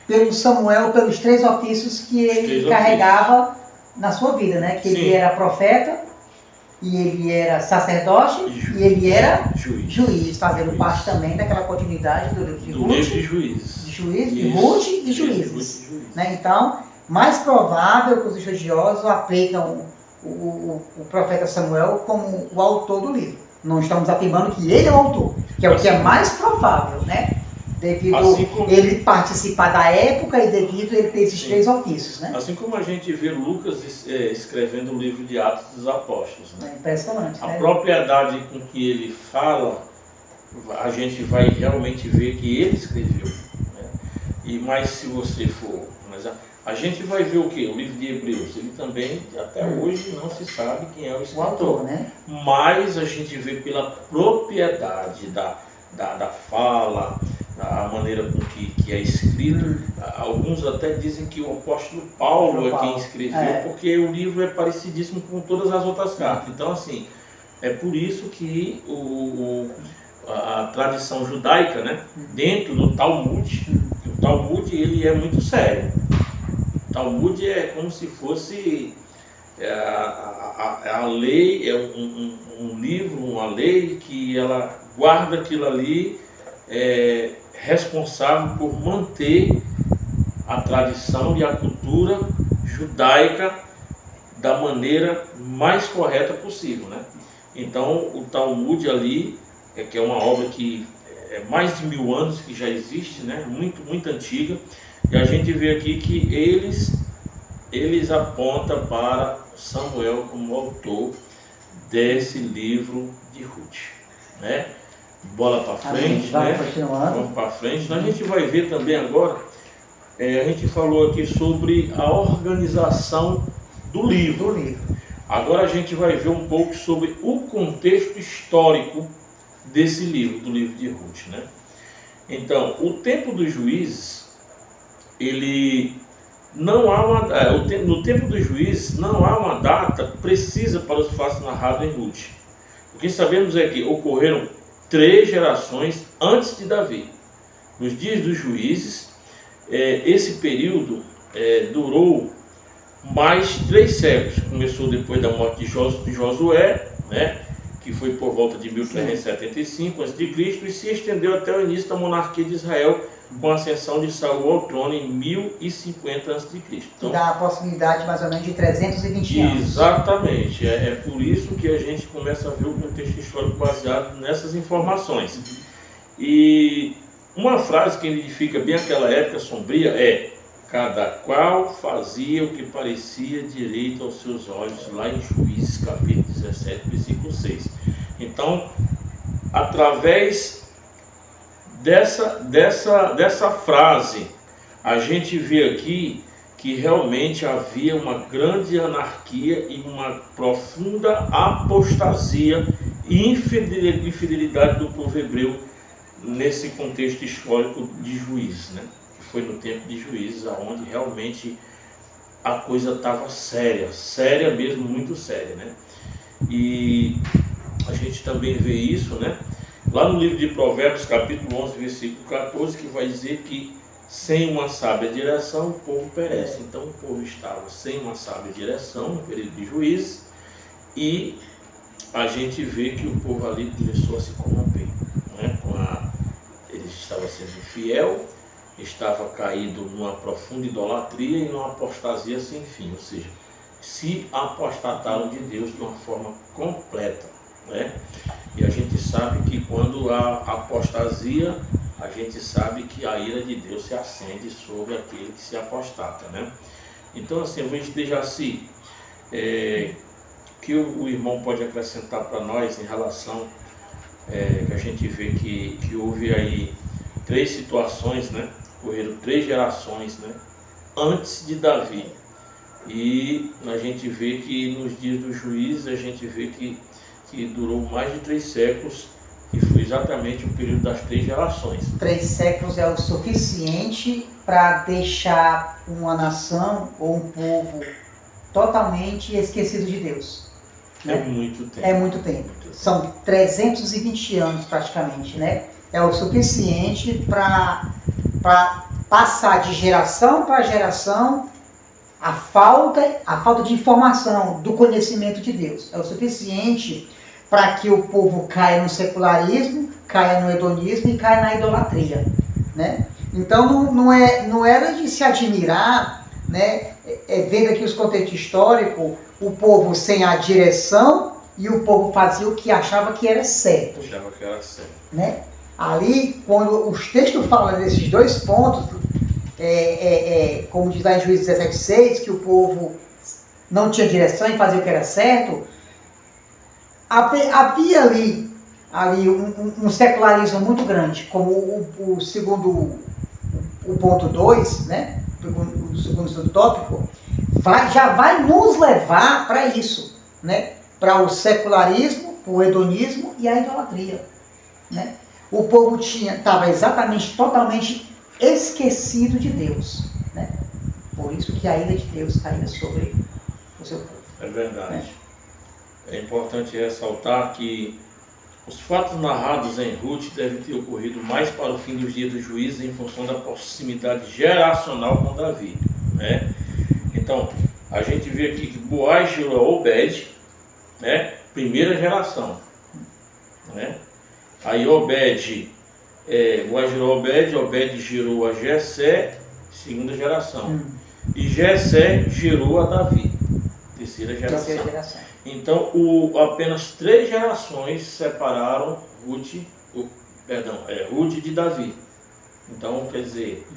pelo Samuel, pelos 3 ofícios que ele carregava na sua vida, né? Que ele era profeta, e ele era sacerdote, e ele era juiz, fazendo parte também daquela continuidade do livro de Ruth, de Juízes. De Ruth e Juízes. Né? Então, mais provável que os estudiosos aplicam o profeta Samuel como o autor do livro. Não estamos afirmando que ele é o autor, que é o que é mais provável, né? Devido ele participar da época e devido ele ter esses 3 ofícios, né? Assim como a gente vê Lucas escrevendo o livro de Atos dos Apóstolos, né? É impressionante, A né? propriedade com que ele fala a gente vai realmente ver que ele escreveu, né? Mas se você for... a gente vai ver o que? O livro de Hebreus, ele também, até hoje, não se sabe quem é o escritor. O autor, né? Mas a gente vê pela propriedade da fala, a maneira com que é escrito. Alguns até dizem que o apóstolo Paulo é quem escreveu, porque o livro é parecidíssimo com todas as outras cartas. Então, assim, é por isso que a tradição judaica, né, dentro do Talmud, o Talmud ele é muito sério. O Talmud é como se fosse a lei, é um livro, uma lei que ela guarda aquilo ali, responsável por manter a tradição e a cultura judaica da maneira mais correta possível, né? Então o Talmud ali, que é uma obra que é mais de 1000 anos que já existe, né? Muito antiga, e a gente vê aqui que eles apontam para Samuel como autor desse livro de Ruth, né? Bola para frente, né? Vamos para frente. Então, a gente vai ver também agora, a gente falou aqui sobre a organização do livro. Agora a gente vai ver um pouco sobre o contexto histórico desse livro, do livro de Ruth, né? Então, o tempo dos juízes, ele não há no tempo dos juízes não há uma data precisa para os fatos narrados em Ruth. O que sabemos é que ocorreram 3 gerações antes de Davi. Nos dias dos juízes, esse período durou mais 3 séculos. Começou depois da morte de Josué, né, que foi por volta de 1375 a.C., e se estendeu até o início da monarquia de Israel, com a ascensão de Saul ao trono em 1050 a.C. Então, que dá a possibilidade mais ou menos de 320 anos. Exatamente, é por isso que a gente começa a ver o contexto histórico baseado nessas informações. E uma frase que identifica bem aquela época sombria é: cada qual fazia o que parecia direito aos seus olhos, lá em Juízes capítulo 17, versículo 6. Então, através dessa frase, a gente vê aqui que realmente havia uma grande anarquia e uma profunda apostasia e infidelidade do povo hebreu nesse contexto histórico de Juízes, né? Que foi no tempo de Juízes, onde realmente a coisa estava séria mesmo, muito séria, né? E a gente também vê isso, né? Lá no livro de Provérbios, capítulo 11, versículo 14, que vai dizer que sem uma sábia direção o povo perece. Então o povo estava sem uma sábia direção no período de Juízes, e a gente vê que o povo ali começou a se corromper, né? Ele estava sendo infiel, estava caído numa profunda idolatria e numa apostasia sem fim, ou seja, se apostataram de Deus de uma forma completa, né? E a gente sabe que quando há apostasia, a gente sabe que a ira de Deus se acende sobre aquele que se apostata, né? Então, assim, eu vou deixar assim, que o irmão pode acrescentar para nós em relação, que a gente vê que houve aí 3 situações, né? Ocorreram 3 gerações, né? Antes de Davi. E a gente vê que nos dias dos juízes, a gente vê que durou mais de 3 séculos, e foi exatamente o período das 3 gerações. 3 séculos é o suficiente para deixar uma nação ou um povo totalmente esquecido de Deus. É muito tempo. É muito tempo. São 320 anos praticamente, né? É o suficiente para passar de geração para geração a falta de informação, do conhecimento de Deus. É o suficiente para que o povo caia no secularismo, caia no hedonismo e caia na idolatria, né? Então não era de se admirar, né? Vendo aqui os contextos históricos, o povo sem a direção e o povo fazia o que achava que era certo. Achava que era certo. Né? Ali, quando os textos falam desses 2 pontos, como diz lá em Juízes 17,6, que o povo não tinha direção e fazia o que era certo, havia ali ali um secularismo muito grande, como o segundo, o ponto 2, né? O segundo subtópico, já vai nos levar para isso, né? Para o secularismo, o hedonismo e a idolatria, né? O povo estava exatamente, totalmente esquecido de Deus, né? Por isso que a ira de Deus caía sobre o seu povo. É verdade. É importante ressaltar que os fatos narrados em Ruth devem ter ocorrido mais para o fim dos dias do juízo em função da proximidade geracional com Davi, né? Então, a gente vê aqui que Boaz gerou a Obed, né? Primeira geração, né? Aí Boaz gerou a Obed gerou a Jessé, segunda geração. E Jessé gerou a Davi, terceira geração. Então, apenas 3 gerações separaram Ruth de Davi. Então, quer dizer,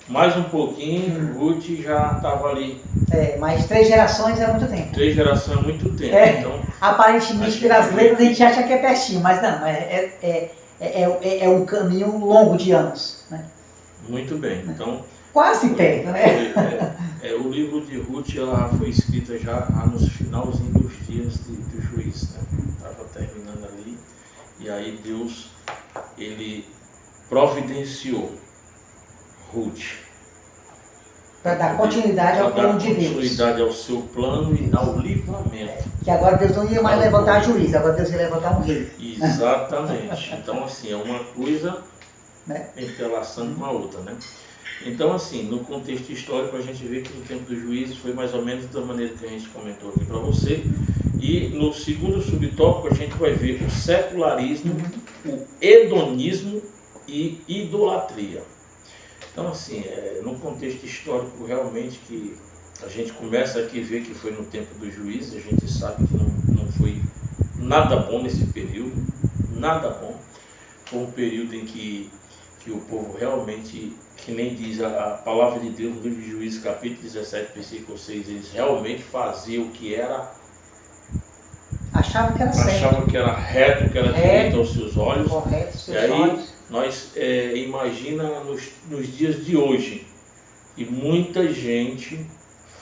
mais um pouquinho, Ruth já estava ali. Mas 3 gerações é muito tempo. 3 gerações é muito tempo. Então, aparentemente, pelas letras, a gente acha que é pertinho, mas não, é um caminho longo de anos, né? Muito bem. Então, quase perto, né? O livro de Ruth ela foi escrita já nos finalzinhos dos dias do juiz, né? Estava terminando ali, e aí Deus, ele providenciou Ruth para dar continuidade ao plano de Deus. Continuidade ao seu plano e ao livramento. Que agora Deus não ia mais levantar juiz, agora Deus ia levantar um rei. Exatamente. Então, assim, é uma coisa, né, entrelaçando com a outra, né? Então, assim, no contexto histórico, a gente vê que no tempo dos juízes foi mais ou menos da maneira que a gente comentou aqui para você. E no segundo subtópico, a gente vai ver o secularismo, o hedonismo e idolatria. Então, assim, no contexto histórico, realmente, que a gente começa aqui a ver que foi no tempo dos juízes, a gente sabe que não foi nada bom nesse período, nada bom. Foi um período em que o povo realmente, que nem diz a palavra de Deus no livro de Juízes, capítulo 17, versículo 6, eles realmente faziam o que era... Achava que era certo. Achava que era reto, que era direito aos seus olhos. Correto, seus e aí, olhos. Nós imagina nos dias de hoje, e muita gente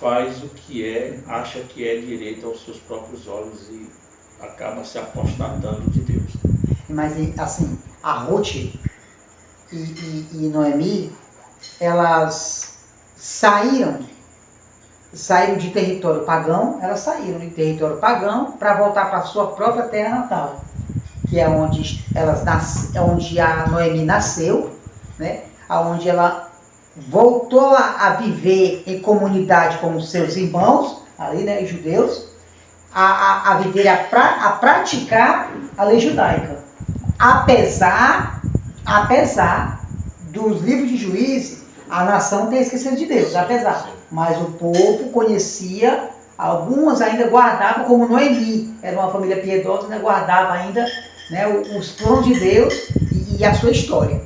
faz o que acha que é direito aos seus próprios olhos e acaba se apostatando de Deus. Mas, assim, a Ruth e Noemi, elas saíram de território pagão, para voltar para a sua própria terra natal, que é onde onde a Noemi nasceu, né? Onde ela voltou a viver em comunidade com os seus irmãos, ali, né, judeus, a viver, a praticar a lei judaica. Apesar dos livros de Juízes, a nação tem esquecido de Deus, mas o povo conhecia, algumas ainda guardavam, como Noemi, era uma família piedosa, ainda guardava ainda, né, os planos de Deus e a sua história.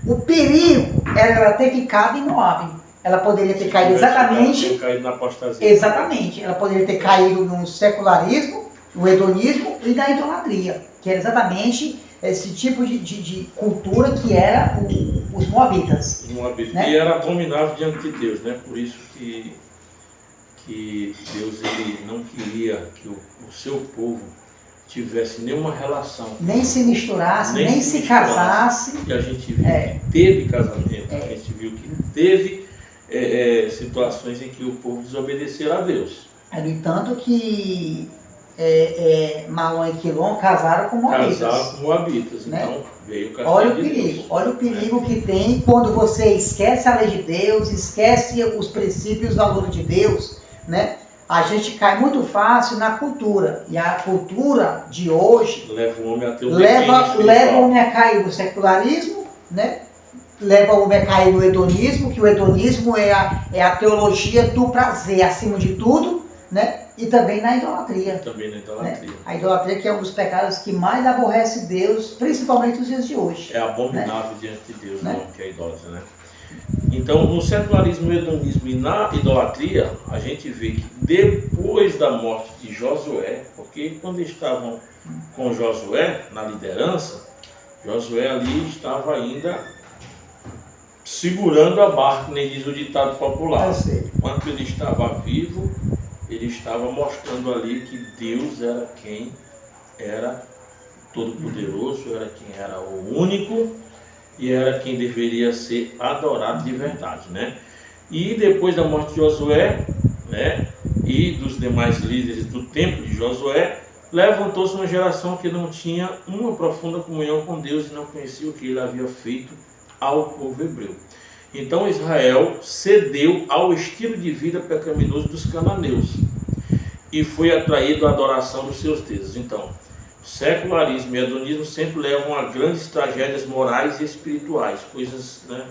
O perigo era ela ter ficado em Moabe. Ela poderia ter caído exatamente... na apostasia. Exatamente. Ela poderia ter caído no secularismo, no hedonismo e na idolatria, que era exatamente esse tipo de cultura que era os moabitas. Né? E era abominável diante de Deus, né? Por isso que Deus ele não queria que o seu povo tivesse nenhuma relação. Nem se misturasse, nem se casasse. E a gente viu que teve casamento, a gente viu que teve situações em que o povo desobedeceu a Deus. No entanto que Malom e Quilom casaram com moabitas. Né? Então veio o castigo. Olha o perigo que tem quando você esquece a lei de Deus, esquece os princípios e os valores de Deus, né? A gente cai muito fácil na cultura. E a cultura de hoje leva o homem a ter leva o homem a cair no secularismo, né? Leva o homem a cair no hedonismo, que o hedonismo é a teologia do prazer acima de tudo, né? E também na idolatria. Né? A idolatria, que é um dos pecados que mais aborrece Deus, principalmente nos dias de hoje. É abominável, né? Diante de Deus, né? Que é idólatra, né? Então, no secularismo, no hedonismo e na idolatria, a gente vê que depois da morte de Josué, porque quando estavam com Josué na liderança, Josué ali estava ainda segurando a barca, nem diz o ditado popular. Enquanto ele estava vivo, ele estava mostrando ali que Deus era quem era todo-poderoso, era quem era o único e era quem deveria ser adorado de verdade, né? E depois da morte de Josué, né, e dos demais líderes do tempo de Josué, levantou-se uma geração que não tinha uma profunda comunhão com Deus e não conhecia o que ele havia feito ao povo hebreu. Então Israel cedeu ao estilo de vida pecaminoso dos cananeus e foi atraído à adoração dos seus deuses. Então, secularismo e hedonismo sempre levam a grandes tragédias morais e espirituais, coisas, né?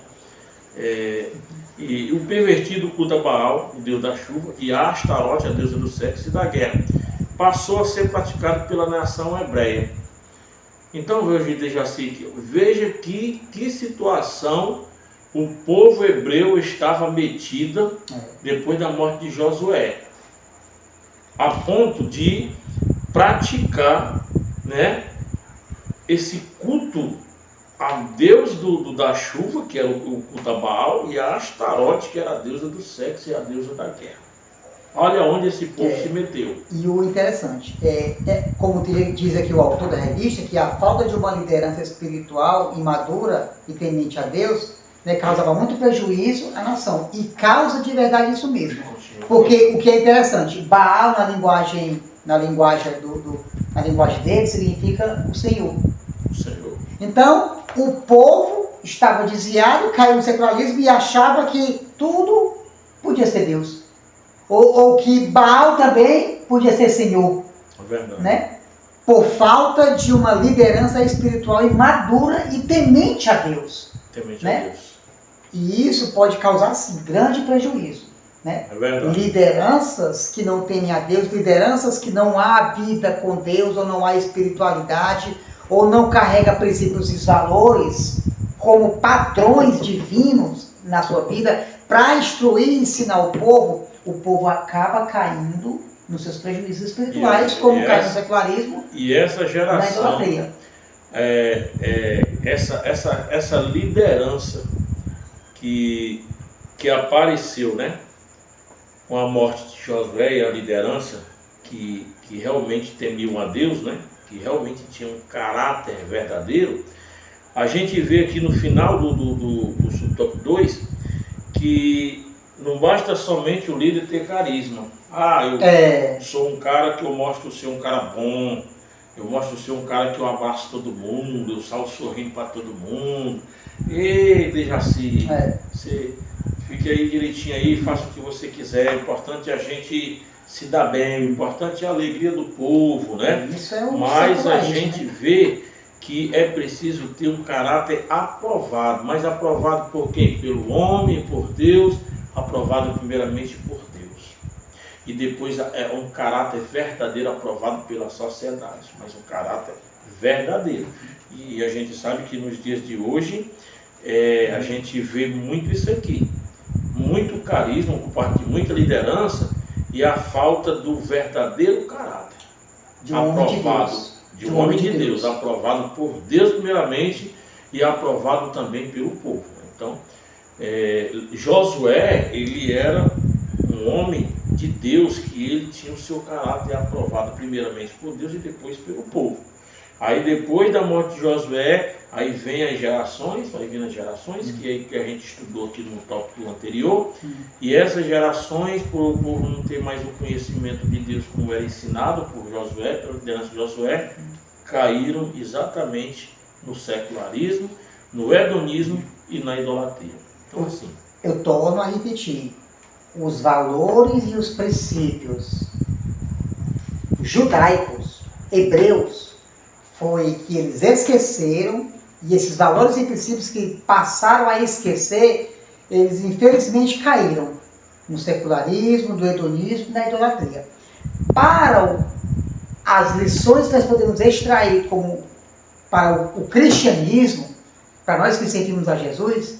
E o pervertido culto a Baal, o deus da chuva, e a Astarote, a deusa do sexo e da guerra, passou a ser praticado pela nação hebreia. Então veja que situação o povo hebreu estava metida depois da morte de Josué, a ponto de praticar, né, esse culto a Deus da chuva, que era o culto a Baal, e a Astarote, que era a deusa do sexo e a deusa da guerra. Olha onde esse povo se meteu. E o interessante, como diz aqui o autor da revista, que a falta de uma liderança espiritual imadura e temente a Deus, né, causava muito prejuízo à nação. E causa de verdade isso mesmo. Porque o que é interessante, Baal na linguagem dele significa o Senhor. O Senhor. Então, o povo estava desviado, caiu no secularismo e achava que tudo podia ser Deus. Ou que Baal também podia ser Senhor. Verdade. Né? Por falta de uma liderança espiritual madura e temente a Deus. Temente, né? a Deus. E isso pode causar, sim, grande prejuízo. Né? É verdade. Lideranças que não temem a Deus, lideranças que não há vida com Deus, ou não há espiritualidade, ou não carrega princípios e valores como padrões divinos na sua vida, para instruir e ensinar o povo acaba caindo nos seus prejuízos espirituais, como cai no secularismo e essa geração, na idolatria. Essa liderança que apareceu, né, com a morte de Josué, e a liderança que realmente temiam a Deus, né, que realmente tinha um caráter verdadeiro, a gente vê aqui no final do subtópico 2 que não basta somente o líder ter carisma. Eu sou um cara que eu mostro ser um cara bom, eu mostro ser um cara que eu abraço todo mundo, eu saio sorrindo para todo mundo. Ei, Dejaci, você fique aí direitinho aí, faça o que você quiser. O importante é a gente se dar bem, o importante é a alegria do povo, né? Isso é Mas a gente vê que é preciso ter um caráter aprovado. Mas aprovado por quem? Pelo homem, por Deus, aprovado primeiramente por Deus. E depois é um caráter verdadeiro aprovado pela sociedade, mas um caráter verdadeiro. E a gente sabe que nos dias de hoje a gente vê muito isso aqui. Muito carisma por parte de muita liderança e a falta do verdadeiro caráter. De um homem de Deus. De um homem de Deus, aprovado por Deus primeiramente e aprovado também pelo povo. Então, Josué, ele era um homem de Deus, que ele tinha o seu caráter aprovado primeiramente por Deus e depois pelo povo. Aí depois da morte de Josué, aí vem as gerações, vai vindo as gerações, que a gente estudou aqui no tópico anterior, e essas gerações, por não ter mais o conhecimento de Deus como era ensinado por Josué, pela liderança de Josué, caíram exatamente no secularismo, no hedonismo e na idolatria. Então, assim, eu torno a repetir, os valores e os princípios judaicos, hebreus, foi que eles esqueceram, e esses valores e princípios que passaram a esquecer, eles infelizmente caíram no secularismo, no hedonismo e na idolatria. Para as lições que nós podemos extrair para o cristianismo, para nós que seguimos a Jesus,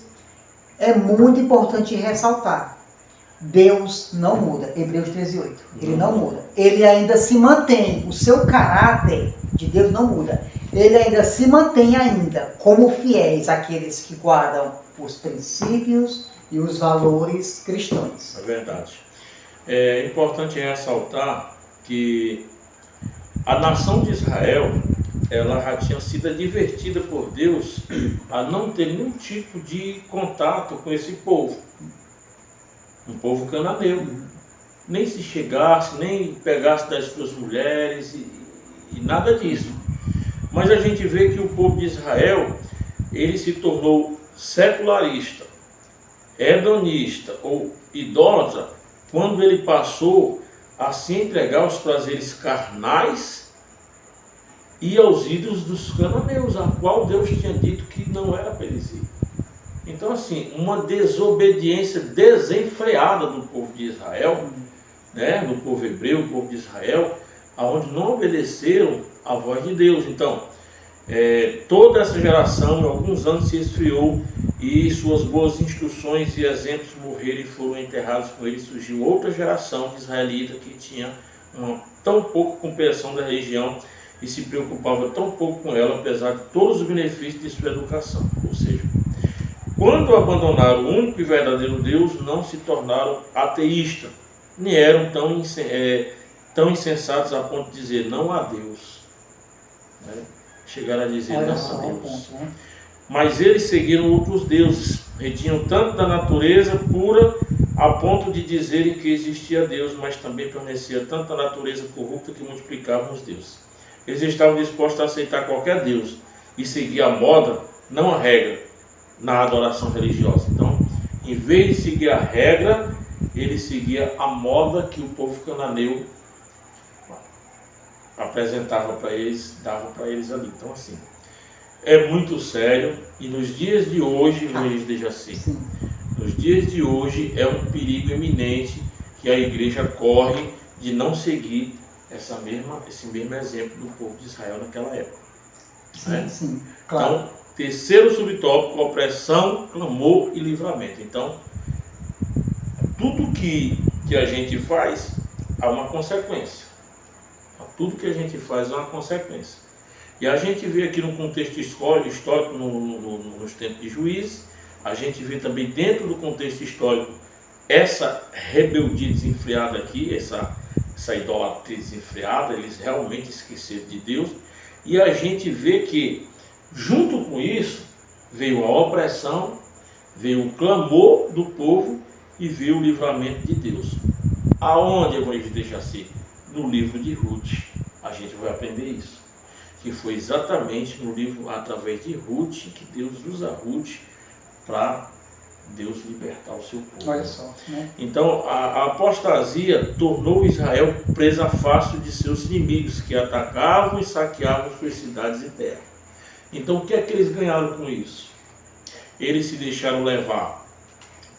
é muito importante ressaltar. Deus não muda. Hebreus 13:8. Ele não muda. Ele ainda se mantém. O seu caráter de Deus não muda. Ele ainda se mantém ainda como fiéis àqueles que guardam os princípios e os valores cristãos. É verdade. É importante ressaltar que a nação de Israel, ela já tinha sido advertida por Deus a não ter nenhum tipo de contato com esse povo. Um povo cananeu. Nem se chegasse, nem pegasse das suas mulheres e nada disso. Mas a gente vê que o povo de Israel, ele se tornou secularista, hedonista ou idólatra quando ele passou a se entregar aos prazeres carnais e aos ídolos dos cananeus, a qual Deus tinha dito que não era para eles ir. Então, assim, uma desobediência desenfreada do povo de Israel, né, do povo hebreu, do povo de Israel, aonde não obedeceram a voz de Deus. Então, toda essa geração, em alguns anos, se esfriou e suas boas instruções e exemplos morreram e foram enterrados com ele. Surgiu outra geração de israelita que tinha tão pouca compreensão da religião e se preocupava tão pouco com ela, apesar de todos os benefícios de sua educação. Ou seja, quando abandonaram o único e verdadeiro Deus, não se tornaram ateístas, nem eram tão insensatos a ponto de dizer não a Deus. Né? Chegaram a dizer não a Deus. Mas eles seguiram outros deuses, retinham tanto da natureza pura a ponto de dizerem que existia Deus, mas também permanecia tanta natureza corrupta que multiplicavam os deuses. Eles estavam dispostos a aceitar qualquer Deus e seguir a moda, não a regra, na adoração religiosa. Então, em vez de seguir a regra, ele seguia a moda que o povo cananeu apresentava para eles, dava para eles ali. Então, assim, é muito sério. E nos dias de hoje, Luiz de Jaci, nos dias de hoje é um perigo iminente que a igreja corre de não seguir esse mesmo exemplo do povo de Israel naquela época. Sim, né? sim, claro. Então, terceiro subtópico, opressão, clamor e livramento. Então, tudo que a gente faz há uma consequência. Tudo que a gente faz é uma consequência. E a gente vê aqui no contexto histórico nos tempos de Juízes, a gente vê também dentro do contexto histórico essa rebeldia desenfreada aqui, essa idolatria desenfreada, eles realmente esqueceram de Deus. E a gente vê que, junto com isso, veio a opressão, veio o clamor do povo e veio o livramento de Deus. Aonde eu vou deixar assim? No livro de Ruth, a gente vai aprender isso. Que foi exatamente no livro, através de Ruth, que Deus usa Ruth para Deus libertar o seu povo. Olha só, né? Então, a apostasia tornou Israel presa fácil de seus inimigos, que atacavam e saqueavam suas cidades e terras. Então, o que é que eles ganharam com isso? Eles se deixaram levar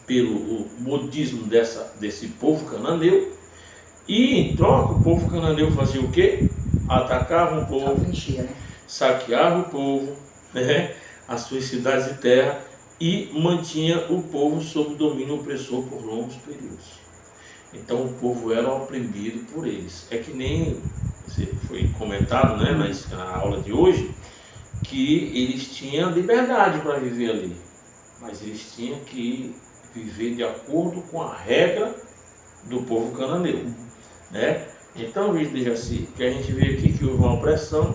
pelo modismo desse povo cananeu, e em troca o povo cananeu fazia o quê? Atacava o povo, saqueava o povo, né? As suas cidades e terras, e mantinha o povo sob domínio opressor por longos períodos. Então o povo era oprimido por eles. É que nem foi comentado, né, na aula de hoje, que eles tinham liberdade para viver ali, mas eles tinham que viver de acordo com a regra do povo cananeu, né? Então, veja assim, que a gente vê aqui que houve uma opressão,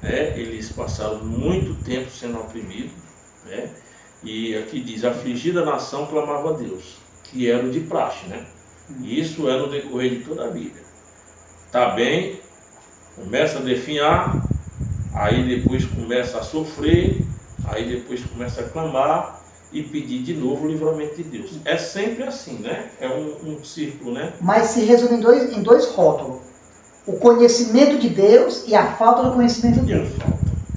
né? Eles passaram muito tempo sendo oprimidos, né? E aqui diz, afligida nação clamava a Deus, que era o de praxe, né? E isso é no decorrer de toda a Bíblia. Tá bem, começa a definhar, aí depois começa a sofrer, aí depois começa a clamar e pedir de novo o livramento de Deus. É sempre assim, né? É um círculo, né? Mas se resume em dois rótulos. O conhecimento de Deus e a falta do conhecimento de Deus.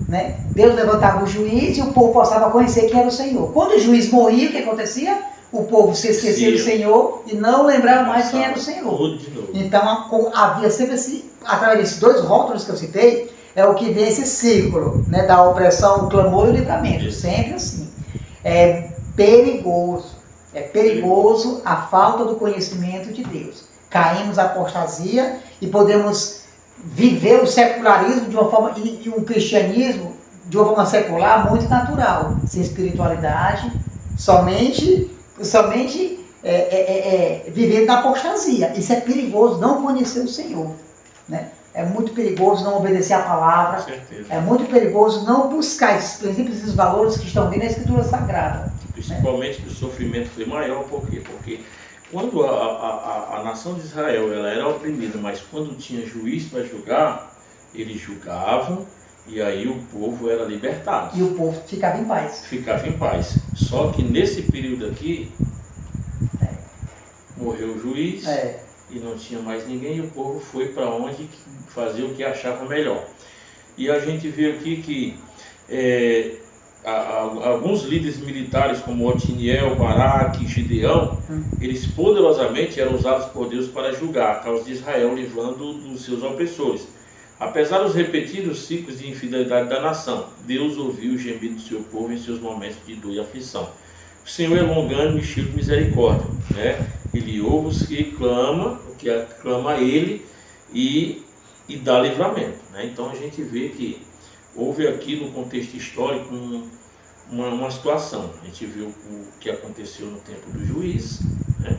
Né? Deus levantava o juiz e o povo passava a conhecer quem era o Senhor. Quando o juiz morria, o que acontecia? O povo se esquecia do Senhor e não lembrava mais quem era o Senhor. Então havia sempre através desses dois rótulos que eu citei, é o que vem esse círculo, né, da opressão, o clamor e o livramento. Sempre assim. perigoso. É perigoso a falta do conhecimento de Deus. Caímos na apostasia e podemos viver o secularismo de uma forma, e um cristianismo de uma forma secular muito natural, sem espiritualidade, somente vivendo na apostasia. Isso é perigoso, não conhecer o Senhor, né? É muito perigoso não obedecer a palavra. Com certeza. É muito perigoso não buscar esses princípios e esses valores que estão dentro da Escritura Sagrada. Principalmente que o sofrimento foi maior, por quê? Porque quando a nação de Israel ela era oprimida, mas quando tinha juiz para julgar, eles julgavam e aí o povo era libertado. E o povo ficava em paz. Ficava em paz. Só que nesse período aqui, morreu o juiz e não tinha mais ninguém e o povo foi para onde fazer o que achava melhor. E a gente vê aqui que alguns líderes militares como Otiniel, Baraque, Gideão, eles poderosamente eram usados por Deus para julgar a causa de Israel, livrando dos seus opressores. Apesar dos repetidos ciclos de infidelidade da nação, Deus ouviu o gemido do seu povo em seus momentos de dor e aflição. O Senhor é longânimo e cheio de misericórdia, né? Ele ouve os que clama a Ele e dá livramento, né? Então a gente vê que houve aqui no contexto histórico uma situação. A gente viu o que aconteceu no tempo do juiz, né?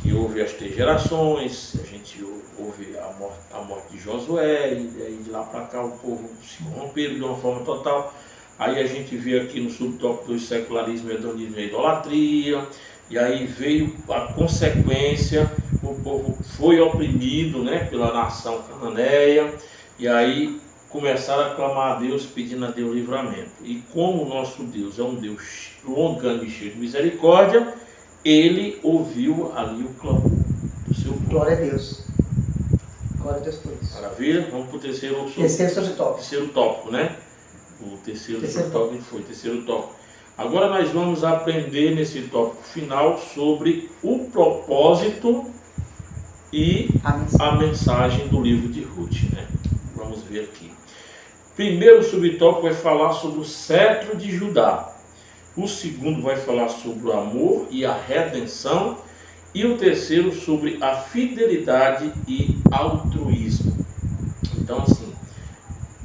Que houve as 3 gerações, a gente houve a morte de Josué, e aí de lá para cá o povo se corrompeu de uma forma total. Aí a gente vê aqui no subtópico do secularismo, hedonismo e idolatria, e aí veio a consequência, o povo foi oprimido, né, pela nação cananeia, e aí começaram a clamar a Deus, pedindo a Deus livramento. E como o nosso Deus é um Deus longânimo e cheio de misericórdia, Ele ouviu ali o clamor do seu povo. Glória a Deus. Glória a Deus por isso. Maravilha? Vamos para o terceiro tópico, né? O terceiro tópico foi o terceiro tópico. Agora nós vamos aprender nesse tópico final sobre o propósito e a mensagem do livro de Ruth, né? Vamos ver aqui. Primeiro subtópico vai falar sobre o cetro de Judá. O segundo vai falar sobre o amor e a redenção. E o terceiro sobre a fidelidade e altruísmo. Então, assim,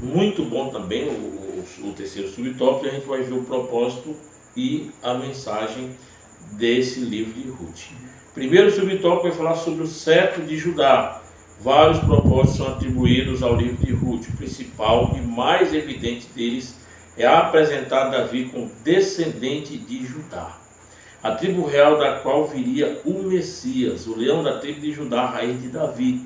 muito bom também o terceiro subtópico. A gente vai ver o propósito e a mensagem desse livro de Ruth. Primeiro subtópico vai falar sobre o cetro de Judá. Vários propósitos são atribuídos ao livro de Ruth. O principal e mais evidente deles é apresentar Davi como descendente de Judá, a tribo real da qual viria o Messias, o leão da tribo de Judá, a raiz de Davi.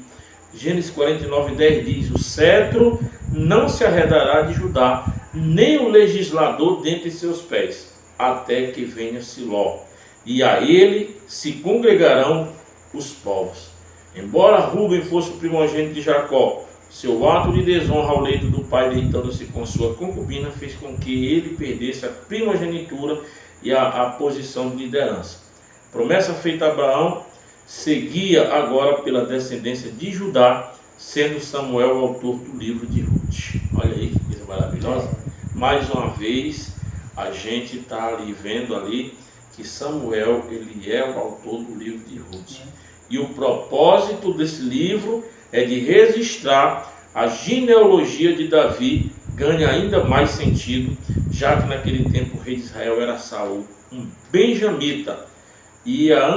Gênesis 49:10 diz: o cetro não se arredará de Judá, nem o legislador dentre seus pés, até que venha Siló, e a ele se congregarão os povos. Embora Rúben fosse o primogênito de Jacó, seu ato de desonra ao leito do pai, deitando-se com sua concubina, fez com que ele perdesse a primogenitura e a posição de liderança. Promessa feita a Abraão seguia agora pela descendência de Judá, sendo Samuel o autor do livro de Ruth. Olha aí que coisa maravilhosa. Mais uma vez a gente está ali vendo ali que Samuel ele é o autor do livro de Ruth. E o propósito desse livro é de registrar a genealogia de Davi, ganha ainda mais sentido, já que naquele tempo o rei de Israel era Saul, um benjamita, e a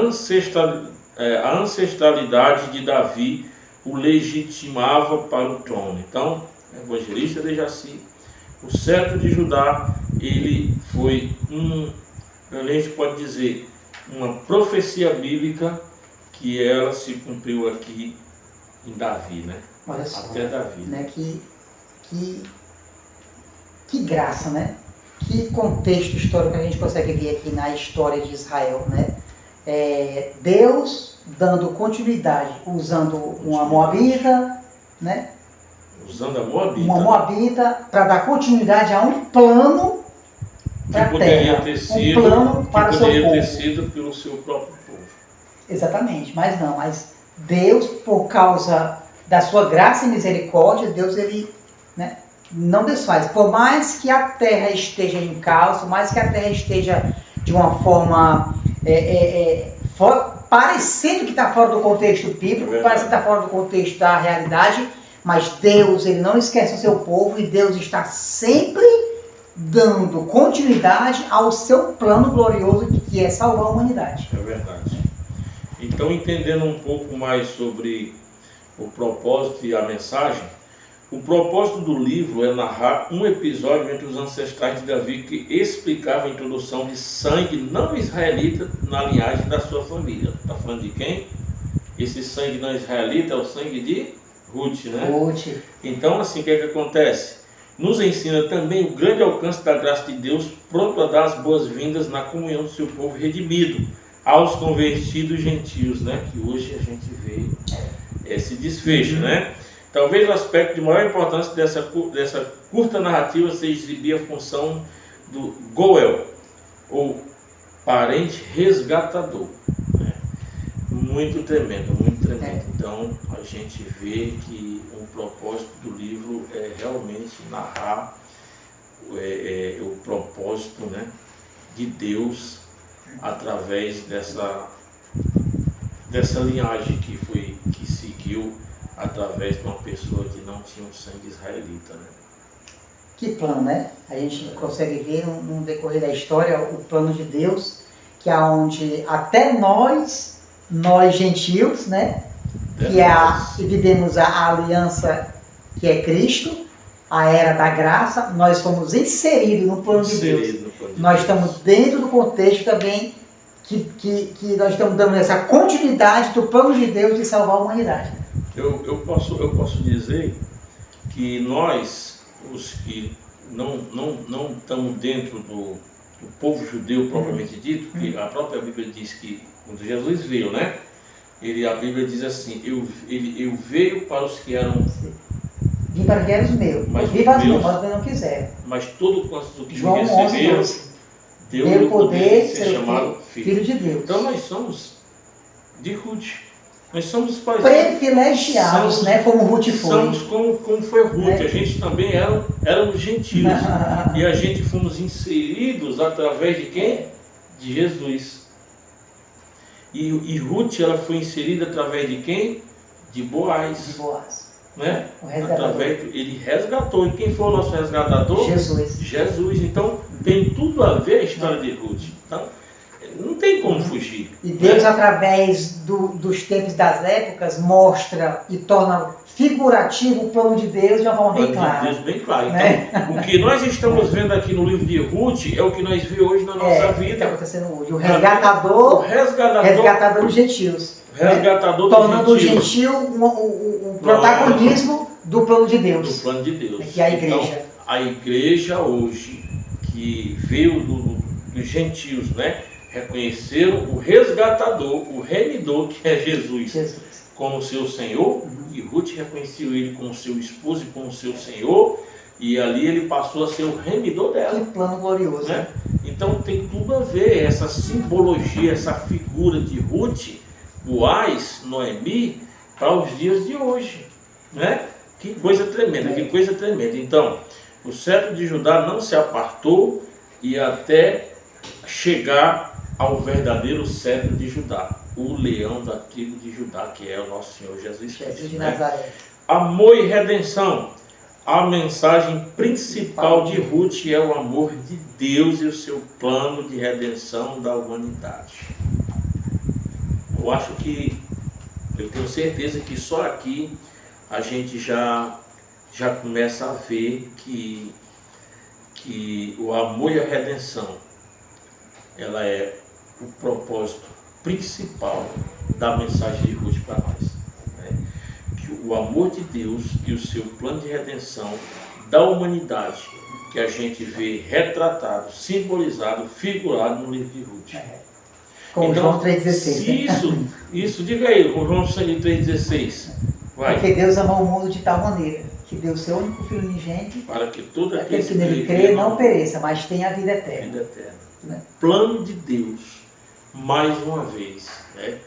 ancestralidade de Davi o legitimava para o trono. Então, evangelista de Jaci, o cetro de Judá, ele foi a gente pode dizer, uma profecia bíblica que ela se cumpriu aqui em Davi, né? Olha só, até Davi. Né? Que graça, né? Que contexto histórico a gente consegue ver aqui na história de Israel, né? Deus dando continuidade, usando uma moabita, né? Usando a moabita. Uma moabita para dar continuidade a um plano para a terra. Um plano para o seu povo. Poderia ter sido pelo seu próprio povo. Exatamente, mas Deus, por causa da sua graça e misericórdia, Deus ele, né, não desfaz. Por mais que a terra esteja em caos, por mais que a terra esteja de uma forma parecendo que está fora do contexto bíblico, parecendo que está fora do contexto da realidade, mas Deus, ele não esquece o seu povo e Deus está sempre dando continuidade ao seu plano glorioso que é salvar a humanidade. É verdade. Então, entendendo um pouco mais sobre o propósito e a mensagem, o propósito do livro é narrar um episódio entre os ancestrais de Davi que explicava a introdução de sangue não israelita na linhagem da sua família. Está falando de quem? Esse sangue não israelita é o sangue de Ruth, né? Ruth. Então, assim, o que é que acontece? Nos ensina também o grande alcance da graça de Deus, pronto a dar as boas-vindas na comunhão do seu povo redimido, aos convertidos gentios, né? Que hoje a gente vê esse desfecho, né? Talvez o aspecto de maior importância dessa curta narrativa seja exibir a função do Goel, ou parente resgatador. Né? Muito tremendo, muito tremendo. Então, a gente vê que um propósito do livro é realmente narrar o propósito, né, de Deus através dessa linhagem que seguiu através de uma pessoa que não tinha um sangue israelita, né? Que plano, né? A gente consegue ver no decorrer da história o plano de Deus, que é onde até nós gentios, né? Que vivemos a aliança que é Cristo, a era da graça, nós fomos inseridos no plano de Deus. Nós estamos dentro do contexto também que nós estamos dando essa continuidade do plano de Deus de salvar a humanidade. Eu posso dizer que nós, os que não estamos dentro do povo judeu propriamente dito, porque a própria Bíblia diz que quando Jesus veio, né? A Bíblia diz assim, eu veio para os que eram... Vim para que eram os meus, mas vim para os meus, mas não quiseram. Mas todo quanto que João me receberam, deu o poder de ser chamado filho de Deus. Então nós somos de Ruth. Nós somos privilegiados, né? Como Ruth foi. Somos como foi Ruth. A gente também éramos gentios. E a gente fomos inseridos através de quem? De Jesus. E Ruth, ela foi inserida através de quem? De Boaz. De Boaz. Né? Ele resgatou. E quem foi o nosso resgatador? Jesus. Então tem tudo a ver a história de Ruth. Então, não tem como fugir. E Deus, né? Através dos tempos das épocas, mostra e torna figurativo o plano de Deus de uma forma bem clara. Deus bem claro. Né? Então, o que nós estamos vendo aqui no livro de Ruth é o que nós vemos hoje na nossa vida. Está acontecendo hoje. O resgatador dos gentios. Resgatador dos tornando o gentil um protagonismo do plano de Deus. Do plano de Deus. Que é a igreja. Então, a igreja hoje, que veio dos gentios, né? Reconheceram o resgatador, o remidor, que é Jesus, como seu Senhor, e Ruth reconheceu ele como seu esposo e como seu Senhor, e ali ele passou a ser o remidor dela. Que plano glorioso, né? Então tem tudo a ver, essa simbologia, essa figura de Ruth, Boaz, Noemi, para os dias de hoje, né? Que coisa tremenda, que coisa tremenda. Então, o cetro de Judá não se apartou e até chegar ao verdadeiro cetro de Judá, o leão da tribo de Judá, que é o nosso Senhor Jesus Cristo. de Nazaré. Amor e redenção. A mensagem principal de Ruth é o amor de Deus e o seu plano de redenção da humanidade. Eu tenho certeza que só aqui a gente já começa a ver que o amor e a redenção, ela é o propósito principal da mensagem de Ruth para nós. Né? Que o amor de Deus e o seu plano de redenção da humanidade, que a gente vê retratado, simbolizado, figurado no livro de Ruth. Com então, João 3,16. Isso, diga aí, com João 3,16. Porque Deus amou o mundo de tal maneira que deu seu único Filho unigênite para que todo aquele que nele crê não pereça, mas tenha a vida eterna. Vida eterna. Né? Plano de Deus, mais uma vez. Né?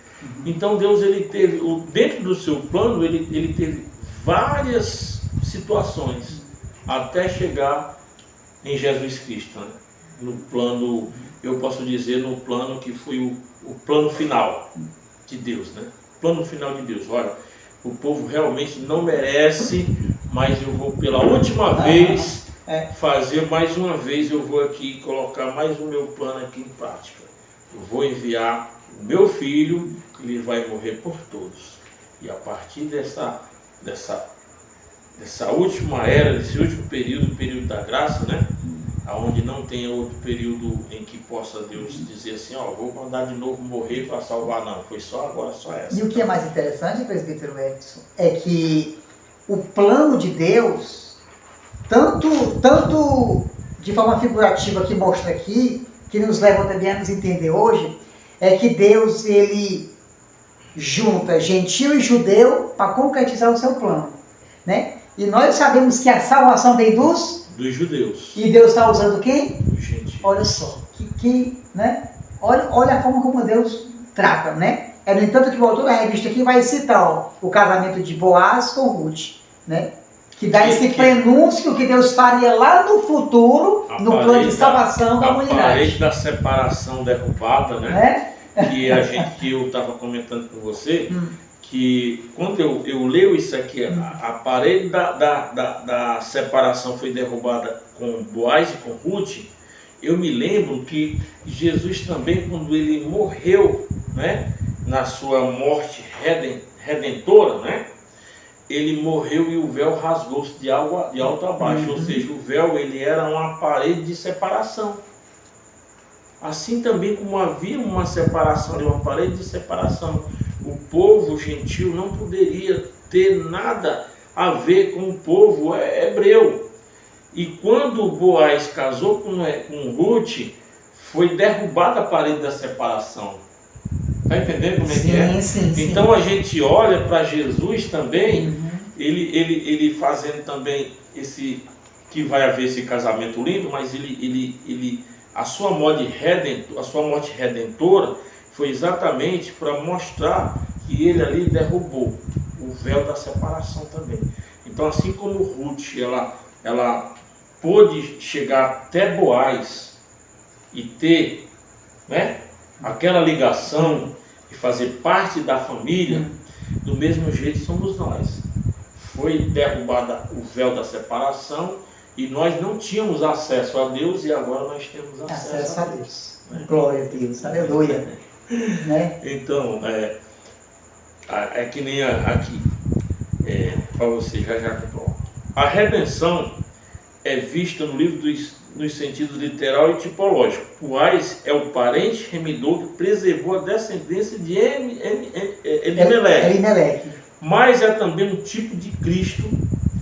Então Deus, ele teve, dentro do seu plano, ele teve várias situações até chegar em Jesus Cristo, né? No plano eu posso dizer, no plano que foi o plano final de Deus, né? Plano final de Deus. Olha, o povo realmente não merece, mas eu vou pela última vez fazer mais uma vez, eu vou aqui colocar mais o meu plano aqui em prática. Eu vou enviar o meu filho, ele vai morrer por todos. E a partir dessa última era, desse último período, o período da graça, né? Onde não tem outro período em que possa Deus dizer assim, ó, vou mandar de novo morrer para salvar, não, foi só agora, só essa. E o que é mais interessante, presbítero Edson, é que o plano de Deus, tanto de forma figurativa que mostra aqui, que nos leva também a nos entender hoje, é que Deus, ele junta gentil e judeu para concretizar o seu plano, né? E nós sabemos que a salvação vem dos judeus. E Deus está usando quem? Os gentios. Olha só, né? Olha a forma como Deus trata, né? É, no entanto, que o autor da revista aqui vai citar, ó, o casamento de Boaz com Ruth, né? Que dá esse prenúncio que Deus faria lá no futuro, no plano de salvação da humanidade. A parede da separação derrubada, né? Que eu estava comentando com você, que quando eu leio isso aqui, a parede da separação foi derrubada com Boaz e com Ruth, eu me lembro que Jesus também, quando ele morreu, né, na sua morte redentora, né, ele morreu e o véu rasgou-se de alto a baixo, ou seja, o véu ele era uma parede de separação. Assim também como havia uma separação, uma parede de separação, o povo gentil não poderia ter nada a ver com o povo hebreu. E quando Boaz casou com Ruth, foi derrubada a parede da separação. Está entendendo como é que é? Sim. Então a gente olha para Jesus também, ele fazendo também que vai haver esse casamento lindo, mas a sua morte redentora foi exatamente para mostrar que ele ali derrubou o véu da separação também. Então, assim como Ruth, ela pôde chegar até Boaz e ter, né, aquela ligação e fazer parte da família, do mesmo jeito somos nós. Foi derrubada o véu da separação e nós não tínhamos acesso a Deus e agora nós temos acesso a Deus. Né? Glória a Deus, aleluia. Né? Então, é que nem aqui, para você, já a redenção é vista no livro nos sentidos literal e tipológico. Boaz é o parente remidor que preservou a descendência de Elimeleque. Mas é também um tipo de Cristo,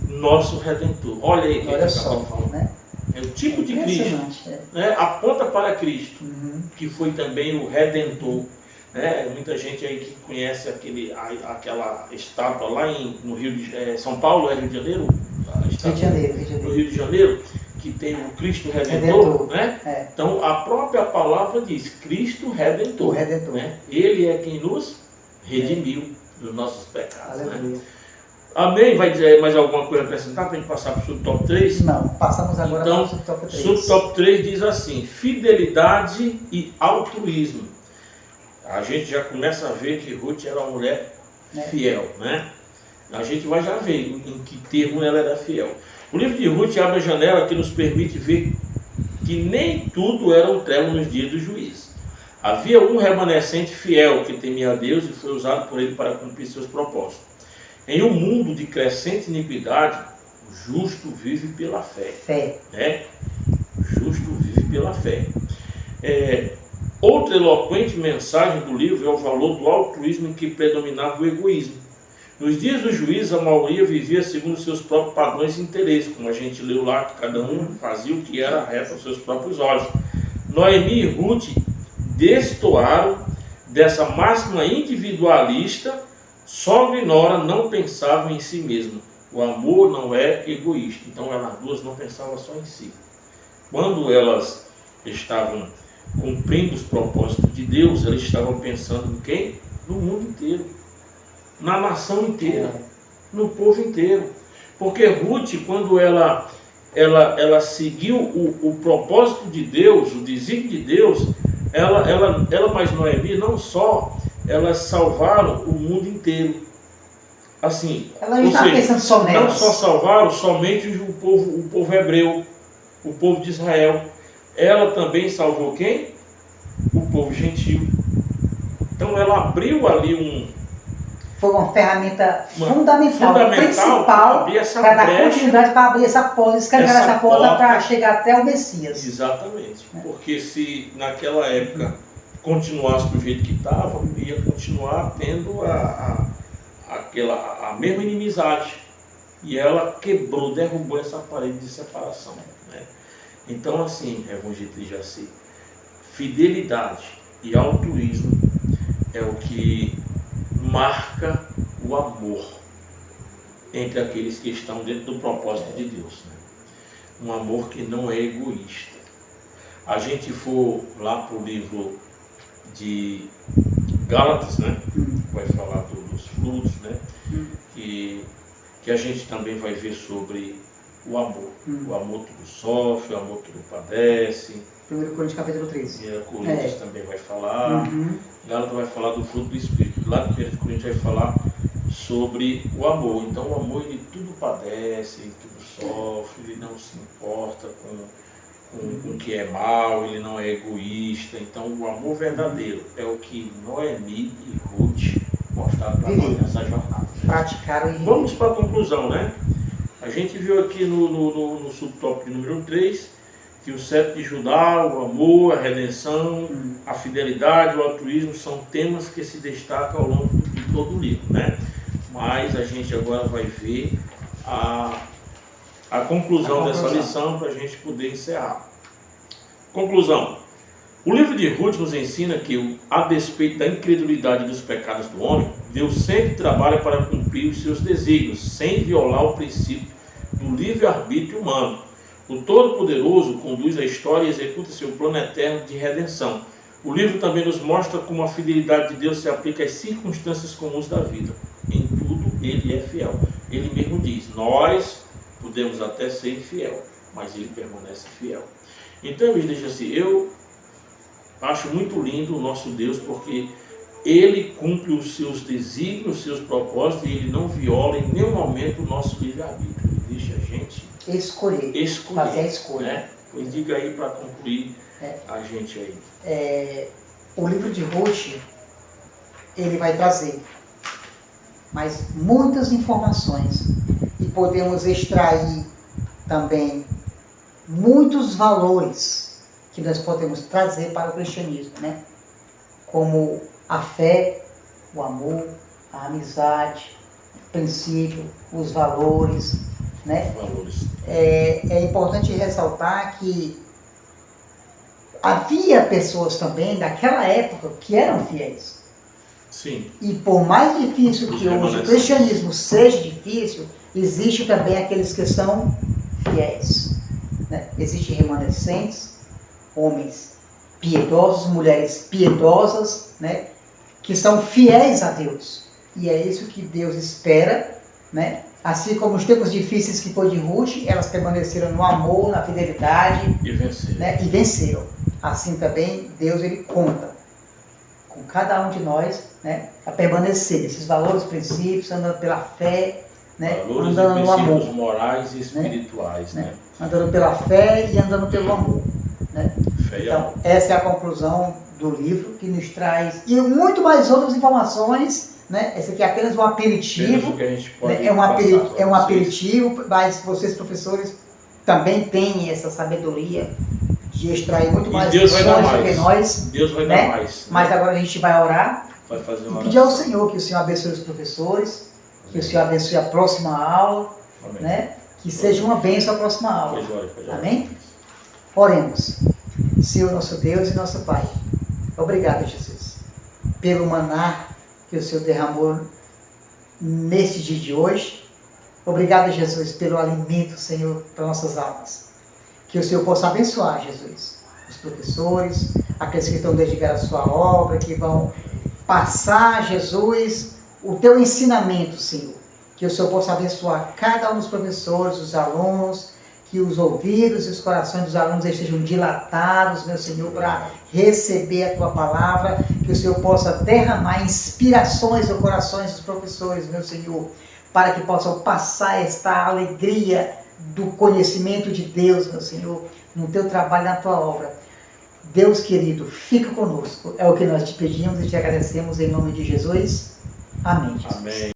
nosso Redentor. Olha aí o que Olha só, né? É o tipo de Cristo, né? Aponta para Cristo, que foi também o Redentor. Né? Muita gente aí que conhece aquela estátua lá no Rio de São Paulo, Rio de Janeiro? Rio de Janeiro. No Rio de Janeiro, que tem o Cristo Redentor. Né? Então a própria palavra diz Cristo Redentor. O Redentor. Né? Ele é quem nos redimiu dos nossos pecados. Né? Amém? Vai dizer mais alguma coisa a acrescentar para a gente passar para o subtop 3? Não, passamos agora para o subtop 3. Subtop 3 diz assim: fidelidade e altruísmo. A gente já começa a ver que Ruth era uma mulher fiel, né? A gente vai já ver em que termo ela era fiel. O livro de Ruth abre a janela que nos permite ver que nem tudo era um trelo nos dias do juízo. Havia um remanescente fiel que temia a Deus e foi usado por ele para cumprir seus propósitos. Em um mundo de crescente iniquidade, o justo vive pela fé. Né? O justo vive pela fé. Outra eloquente mensagem do livro é o valor do altruísmo em que predominava o egoísmo. Nos dias do juízo, a maioria vivia segundo seus próprios padrões e interesses, como a gente leu lá, que cada um fazia o que era reto aos seus próprios olhos. Noemi e Ruth destoaram dessa máxima individualista. Sogra e nora não pensavam em si mesmo. O amor não é egoísta. Então elas duas não pensavam só em si. Quando elas estavam cumprindo os propósitos de Deus, elas estavam pensando em quem? No mundo inteiro, na nação inteira, no povo inteiro. Porque Ruth, quando ela ela seguiu o propósito de Deus, o desígnio de Deus, ela mais Noemi, não só elas salvaram o mundo inteiro. Assim, ela não está pensando só nelas. Não só salvaram somente o povo hebreu, o povo de Israel. Ela também salvou quem? O povo gentil. Então ela abriu ali foi uma ferramenta fundamental principal para dar continuidade, para abrir essa porta, escancar essa porta para chegar até o Messias. Exatamente. Porque se naquela época continuasse do jeito que estava, ia continuar tendo a mesma inimizade. E ela quebrou, derrubou essa parede de separação. Né? Então, assim, evangelista Jaci, fidelidade e altruísmo é o que marca o amor entre aqueles que estão dentro do propósito de Deus. Né? Um amor que não é egoísta. A gente for lá para o livro de Gálatas, né? Vai falar dos frutos, né? Que a gente também vai ver sobre o amor. O amor tudo sofre, o amor tudo padece. 1 Coríntios capítulo 13. 1 Coríntios também vai falar. Gálatas vai falar do fruto do Espírito. Lá no 1 Coríntios vai falar sobre o amor. Então o amor, ele tudo padece, ele tudo sofre, ele não se importa com o que é mal, ele não é egoísta. Então o amor verdadeiro é o que Noemi e Ruth mostraram para nós nessa jornada. Praticaram e vamos para a conclusão, né? A gente viu aqui no subtópico número 3 que o cetro de Judá, o amor, a redenção, a fidelidade, o altruísmo são temas que se destacam ao longo de todo o livro, né? Mas a gente agora vai ver a conclusão dessa lição para a gente poder encerrar. Conclusão. O livro de Ruth nos ensina que, a despeito da incredulidade dos pecados do homem, Deus sempre trabalha para cumprir os seus desígnios, sem violar o princípio do livre-arbítrio humano. O Todo-Poderoso conduz a história e executa seu plano eterno de redenção. O livro também nos mostra como a fidelidade de Deus se aplica às circunstâncias comuns da vida. Em tudo ele é fiel. Ele mesmo diz, nós podemos até ser infiel, mas ele permanece fiel. Então, eu vejo assim, eu acho muito lindo o nosso Deus, porque ele cumpre os seus desígnios, os seus propósitos, e ele não viola em nenhum momento o nosso livre-arbítrio. Ele deixa a gente escolher, fazer a escolha. Né? Pois diga aí para concluir a gente aí. O livro de Ruth, ele vai trazer mas muitas informações e podemos extrair também muitos valores que nós podemos trazer para o cristianismo, né? Como a fé, o amor, a amizade, o princípio, os valores, né? É importante ressaltar que havia pessoas também daquela época que eram fiéis. Sim. E por mais difícil que hoje o cristianismo seja difícil, existe também aqueles que são fiéis, né? Existem remanescentes, homens piedosos, mulheres piedosas, né? Que são fiéis a Deus. E é isso que Deus espera, né? Assim como os tempos difíceis que foi de Ruth, elas permaneceram no amor, na fidelidade e venceram. Né? E venceram. Assim também Deus ele conta com cada um de nós, né? A permanecer nesses valores, princípios, andando pela fé, né? Valores andando e no amor, princípios morais e espirituais, né? Andando pela fé e andando pelo amor, né? Fé e então, amor. Essa é a conclusão do livro que nos traz e muito mais outras informações, né? Esse aqui é apenas um aperitivo, que a gente pode né? É um aperitivo, mas vocês professores também têm essa sabedoria de extrair muito mais lições do que nós. Deus vai dar mais. Mas agora a gente vai orar vai fazer uma e pedir ao Senhor que o Senhor abençoe os professores, que o Senhor abençoe a próxima aula, né? Que seja uma bênção a próxima aula. Amém? Oremos. Senhor nosso Deus e nosso Pai, obrigado, Jesus, pelo maná que o Senhor derramou neste dia de hoje. Obrigado, Jesus, pelo alimento, Senhor, para nossas almas. Que o Senhor possa abençoar, Jesus, os professores, aqueles que estão dedicados à sua obra, que vão passar, Jesus, o teu ensinamento, Senhor. Que o Senhor possa abençoar cada um dos professores, os alunos, que os ouvidos e os corações dos alunos estejam dilatados, meu Senhor, para receber a Tua palavra, que o Senhor possa derramar inspirações no corações dos professores, meu Senhor, para que possam passar esta alegria do conhecimento de Deus, meu Senhor, no Teu trabalho, na Tua obra. Deus querido, fica conosco. É o que nós te pedimos e te agradecemos em nome de Jesus. Amém. Jesus. Amém.